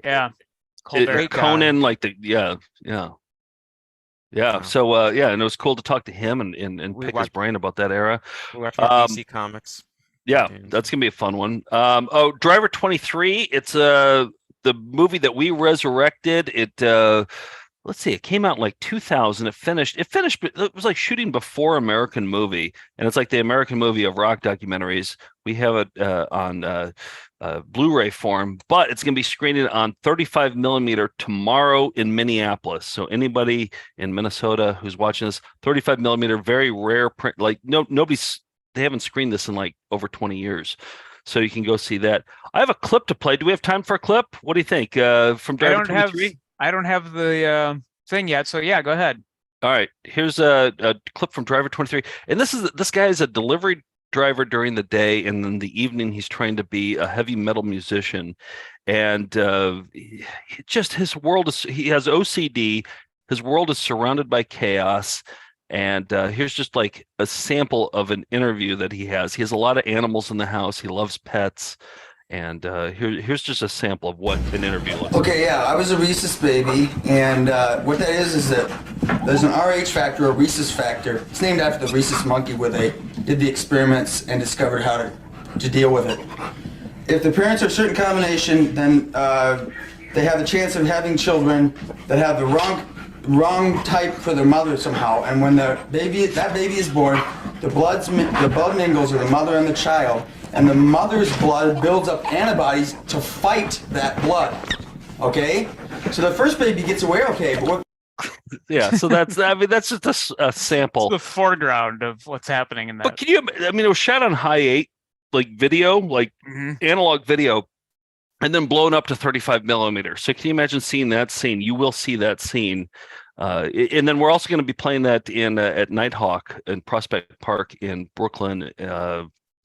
Conan, like yeah. So and it was cool to talk to him and pick his brain about that era. We watched DC Comics. Yeah, that's gonna be a fun one. Driver 23. It's the movie that we resurrected. It let's see, it came out in like 2000. It finished. It was like shooting before American Movie, and it's like the American Movie of rock documentaries. We have it on Blu-ray form, but it's going to be screening on 35 millimeter tomorrow in Minneapolis. So anybody in Minnesota who's watching this, 35 millimeter, very rare print. Like they haven't screened this in like over 20 years. So you can go see that. I have a clip to play. Do we have time for a clip? What do you think? From Driver 23? I don't have the thing yet, so yeah, go ahead. All right, here's a clip from Driver 23, and this guy is a delivery driver during the day, and in the evening he's trying to be a heavy metal musician, and just his world is, he has OCD. His world is surrounded by chaos, and here's just like a sample of an interview that he has. He has a lot of animals in the house. He loves pets. And here's just a sample of what an interview looks like. Okay, yeah, I was a rhesus baby, and what that is that there's an RH factor, a rhesus factor. It's named after the rhesus monkey, where they did the experiments and discovered how to deal with it. If the parents are a certain combination, then they have the chance of having children that have the wrong type for their mother somehow. And when that baby is born, the blood mingles with the mother and the child. And the mother's blood builds up antibodies to fight that blood. Okay? So the first baby gets away okay, but what... Yeah, so that's just a sample. It's the foreground of what's happening in that. But it was shot on high 8, like video, like analog video, and then blown up to 35 millimeter. So can you imagine seeing that scene? You will see that scene. And then we're also going to be playing that in at Nighthawk in Prospect Park in Brooklyn,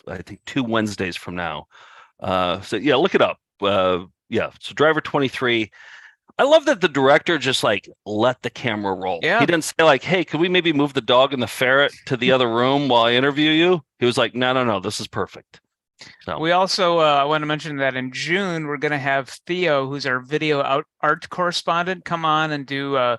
I think 2 Wednesdays from now. So yeah, look it up. So Driver 23. I love that the director just like let the camera roll. Yeah. He didn't say like, hey, could we maybe move the dog and the ferret to the other room while I interview you? He was like, no, this is perfect. So we also I want to mention that in June we're going to have Theo, who's our video art correspondent, come on and do a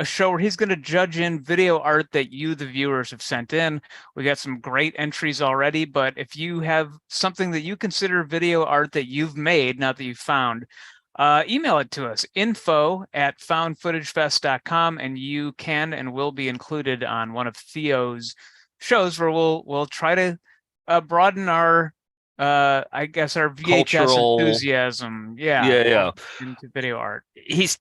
show where he's going to judge in video art that you, the viewers, have sent in. We got some great entries already, but if you have something that you consider video art that you've made, not that you found, email it to us, info@foundfootagefest.com, and you can and will be included on one of Theo's shows where we'll try to broaden our I guess our VHS cultural enthusiasm, yeah, into video art. He's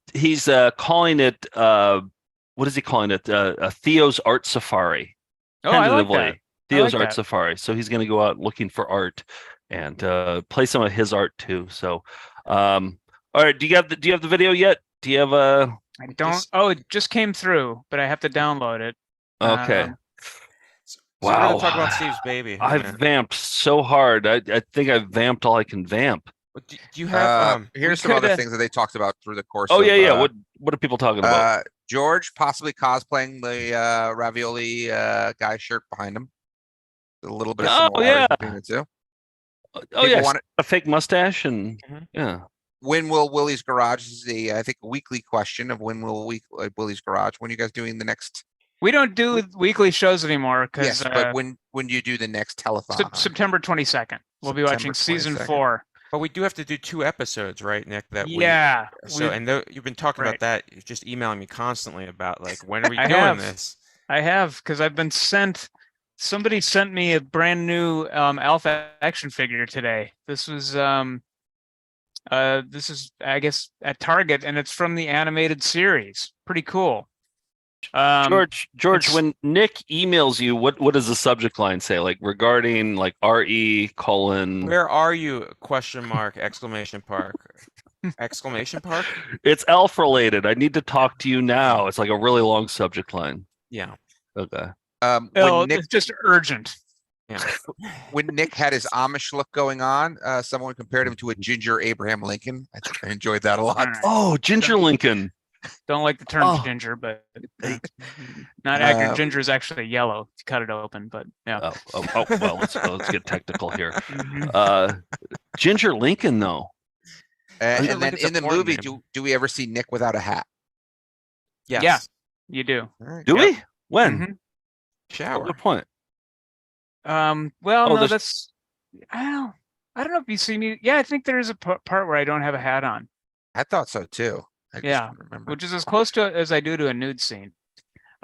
calling it what is he calling it? Theo's Art Safari. Oh, I like that. Theo's Art Safari. So he's going to go out looking for art and play some of his art too. So, all right. Do you have the video yet? Do you have a? I don't. It just came through, but I have to download it. Okay. So we're gonna talk about Steve's baby. I've vamped so hard. I think I've vamped all I can vamp. Do you have? Here's some other things that they talked about through the course. Oh of, yeah. What are people talking about? George possibly cosplaying the ravioli guy shirt behind him. A little bit of similarity between the two. A fake mustache and yeah. When will Willie's Garage is I think a weekly question of when will Willie's Garage? When are you guys doing the next? We don't do weekly shows anymore because. Yes, but when do you do the next telethon? September 22nd. We'll be watching season 4. But we do have to do 2 episodes, right, Nick? You've been talking about that. You're just emailing me constantly about like when are we doing this? I have, because I've been sent. Somebody sent me a brand new Alpha action figure today. This is I guess at Target, and it's from the animated series. Pretty cool. George, when Nick emails you, what does the subject line say? Like regarding like RE colon. Where are you? Question mark, exclamation mark. Exclamation mark? It's elf related. I need to talk to you now. It's like a really long subject line. Yeah. Okay. When Nick, it's just urgent. Yeah. when Nick had his Amish look going on, someone compared him to a ginger Abraham Lincoln. I think I enjoyed that a lot. Oh, Ginger Lincoln. Don't like the term ginger, but not accurate. Ginger is actually yellow if you cut it open, but yeah. Well, let's get technical here. Ginger Lincoln, though. And then in the movie, do we ever see Nick without a hat? Yes. Yeah, you do. Do we? When? Shower. Good point. Well, no, that's. I don't know if you see me. Yeah, I think there is a part where I don't have a hat on. I thought so too. Yeah, which is as close to as I do to a nude scene.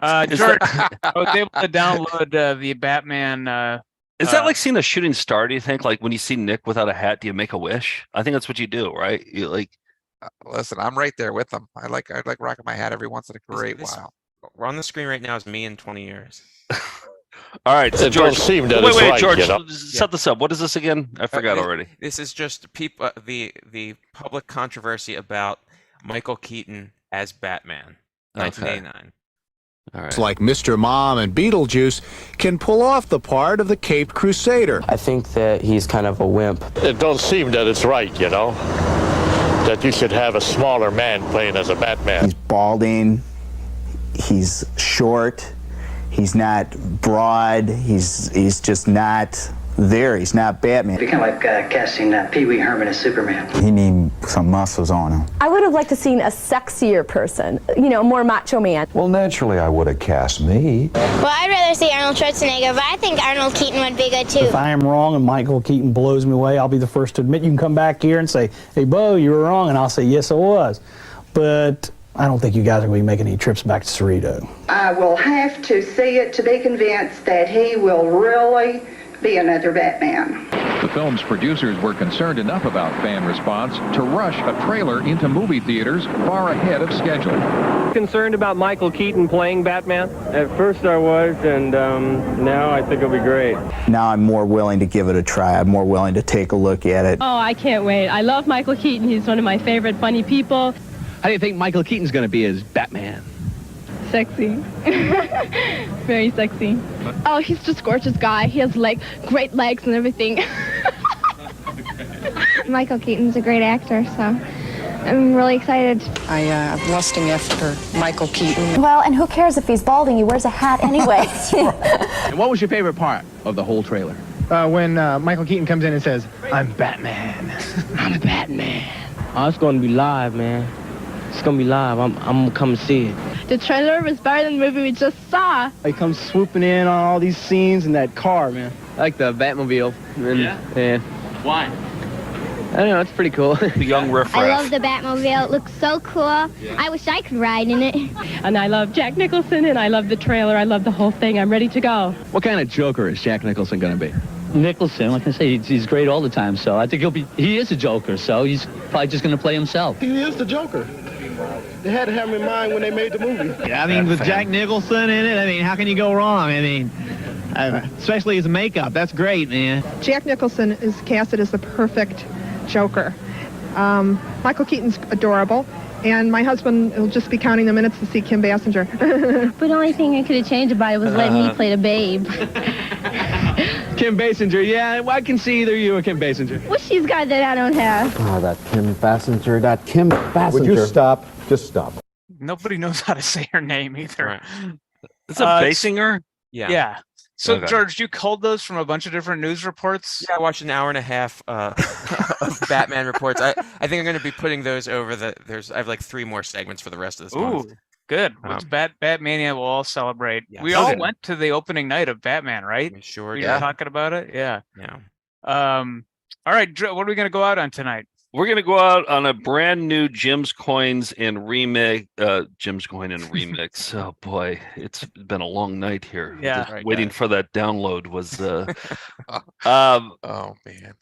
George, I was able to download the Batman. Is that like seeing a shooting star? Do you think? Like when you see Nick without a hat, do you make a wish? I think that's what you do, right? You like. Listen, I'm right there with them. I like rocking my hat every once in a great while. We're on the screen right now is me in 20 years. All right, so It George. don't seem that wait, it's right, George. you know? Set this up. What is this again? I forgot already. This is just people. The public controversy about Michael Keaton as Batman, 1989. All right. It's like Mr. Mom and Beetlejuice can pull off the part of the Caped Crusader. I think that he's kind of a wimp. It don't seem that it's right, you know? That you should have a smaller man playing as a Batman. He's balding. He's short. He's not broad. He's just not there. He's not Batman. It'd be kind of like casting Pee Wee Herman as Superman. He needs some muscles on him. I would have liked to seen a sexier person, a more macho man. Well, naturally, I would have cast me. Well, I'd rather see Arnold Schwarzenegger, but I think Arnold Keaton would be good too. If I am wrong and Michael Keaton blows me away, I'll be the first to admit. You can come back here and say, hey, Bo, you were wrong, and I'll say, yes, I was. But I don't think you guys are going to be making any trips back to Cerrito. I will have to see it to be convinced that he will really be another Batman. The film's producers were concerned enough about fan response to rush a trailer into movie theaters far ahead of schedule. Concerned about Michael Keaton playing Batman? At first I was, and now I think it'll be great. Now I'm more willing to give it a try. I'm more willing to take a look at it. Oh, I can't wait. I love Michael Keaton. He's one of my favorite funny people. How do you think Michael Keaton's going to be as Batman? Sexy. Very sexy. Oh, he's just a gorgeous guy. He has great legs and everything. Michael Keaton's a great actor, so I'm really excited. I'm lusting after Michael Keaton. Well, and who cares if he's balding? He wears a hat anyway. And what was your favorite part of the whole trailer? When Michael Keaton comes in and says, I'm Batman. I'm Batman. Oh, it's going to be live, man. It's going to be live. I'm going to come see it. The trailer was better than the movie we just saw. He comes swooping in on all these scenes in that car, man. I like the Batmobile. Yeah. Why? I don't know, it's pretty cool. The young riffraff. I love the Batmobile. It looks so cool. I wish I could ride in it. And I love Jack Nicholson, and I love the trailer. I love the whole thing. I'm ready to go. What kind of Joker is Jack Nicholson going to be? Nicholson, like I say, he's great all the time, so I think he is a Joker, so he's probably just going to play himself. He is the Joker. They had to have him in mind when they made the movie. Yeah, I mean, with Jack Nicholson in it, I mean, how can you go wrong? I mean, especially his makeup, that's great, man. Jack Nicholson is casted as the perfect Joker. Michael Keaton's adorable, and my husband will just be counting the minutes to see Kim Basinger. But the only thing I could have changed about it was letting me play the babe. Kim Basinger, yeah, I can see either you or Kim Basinger. Well, she's got that I don't have. Oh, that Kim Basinger. Would you stop? Just stop. Nobody knows how to say her name either. Right. Is it Basinger? Yeah. So, Okay. George, you culled those from a bunch of different news reports? Yeah, I watched an hour and a half of Batman reports. I think I'm going to be putting those over I have like 3 more segments for the rest of this month. Ooh, good. It's Batmania we'll all celebrate. Yes. We all went to the opening night of Batman, right? We sure We did. were talking about it? Yeah. Yeah. All right, Drew, what are we going to go out on tonight? We're gonna go out on a brand new Jim's Coins and remake. Jim's Coin and remix. Oh boy, it's been a long night here. Yeah. Just waiting for that download was. Oh man.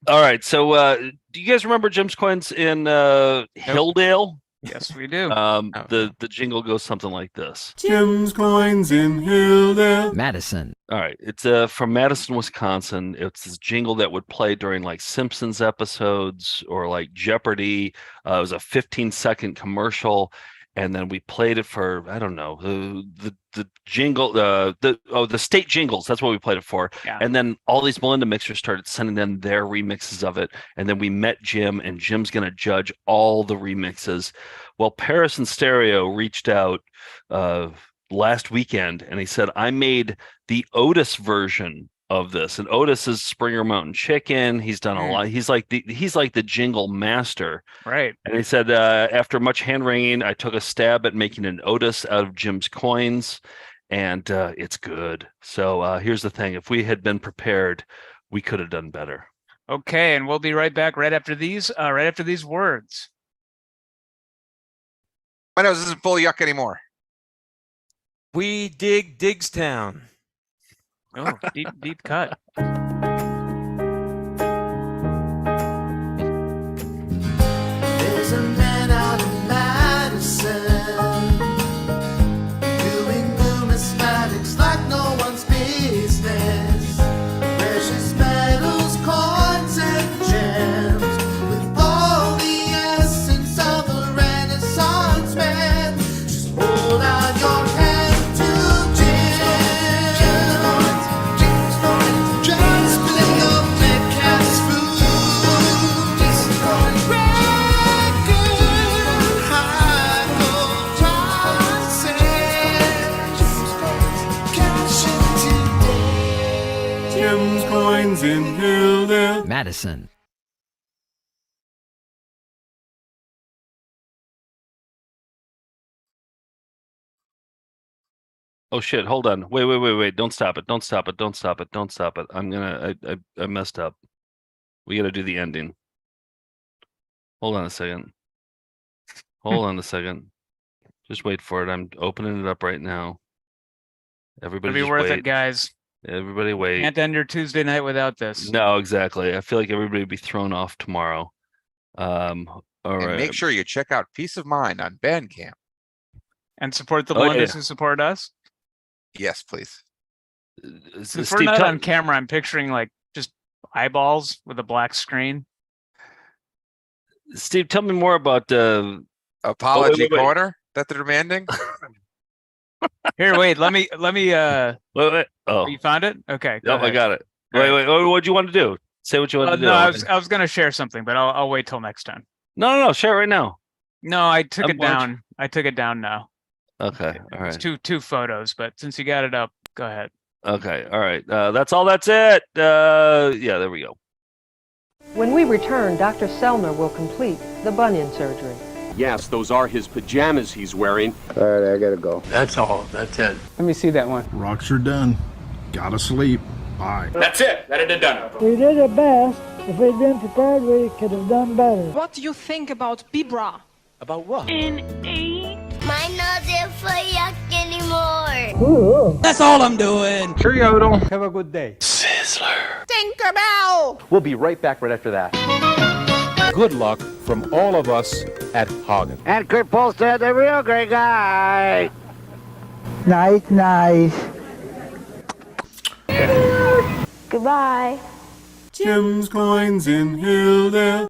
All right, so do you guys remember Jim's Coins in Hilldale? Yes, we do. The jingle goes something like this. Jim's Coins in Hilldale. Madison. All right, it's from Madison, Wisconsin. It's this jingle that would play during like Simpsons episodes or like Jeopardy. It was a 15-second commercial, and then we played it for, I don't know, the jingle, the state jingles. That's what we played it for. Yeah. And then all these Melinda mixers started sending them their remixes of it, and then we met Jim, and Jim's going to judge all the remixes. Well, Paris and Stereo reached out last weekend, and he said, I made the Otis version of this, and Otis is Springer Mountain Chicken. He's done a lot. He's like the jingle master, right? And he said, after much hand wringing, I took a stab at making an Otis out of Jim's coins, and it's good. So here's the thing: if we had been prepared, we could have done better. Okay, and we'll be right back right after these words. My nose isn't full of yuck anymore. We dig Digstown. Oh, deep cut. There's a man out in Madison doing numismatics like no one's business. Precious metals, coins, and gems with all the essence of a Renaissance man. Just hold out your hand to just play your black cat's food. Just Jim's Coins in Hilldale. Madison. Oh shit! Hold on. Wait! Don't stop it! Don't stop it! Don't stop it! Don't stop it! I messed up. We got to do the ending. Hold on a second. Hold on a second. Just wait for it. I'm opening it up right now. Everybody, It'll be just worth wait. it, guys. Everybody, wait. Can't end your Tuesday night without this. No, exactly. I feel like everybody would be thrown off tomorrow. All And right. make sure you check out Peace of Mind on Bandcamp. And support the Oh, Melindas yeah. who support us. Yes, please. Since we're not on camera, I'm picturing like just eyeballs with a black screen. Steve, tell me more about Apology wait. Corner that they're demanding. Here, wait. Let me. Wait. Oh, You found it? Okay. go yep, I ahead. got it. All Wait. right. What'd you want to do? Say what you want to do. No, I was gonna share something, but I'll wait till next time. No. Share it right now. No, I took I'm it down. I took it down now. Okay. All It's right. two photos, but since you got it up, go ahead. Okay. All right. That's all. That's it. Yeah. There we go. When we return, Dr. Selner will complete the bunion surgery. Yes, those are his pajamas he's wearing. All right, I gotta go. That's all. That's it. Let me see that one. Rocks are done. Gotta sleep. Bye. That's it. That it done. We did our best. If we'd been prepared, we could have done better. What do you think about Bibra? About what? Mine not there for yuck anymore. Ooh. That's all I'm doing. Cheerio. Have a good day. Sizzler. Tinkerbell! We'll be right back right after that. Good luck from all of us at Hagen. And Kurt Polster, the real great guy. Nice. Goodbye. Jim's Coins in Hilldale.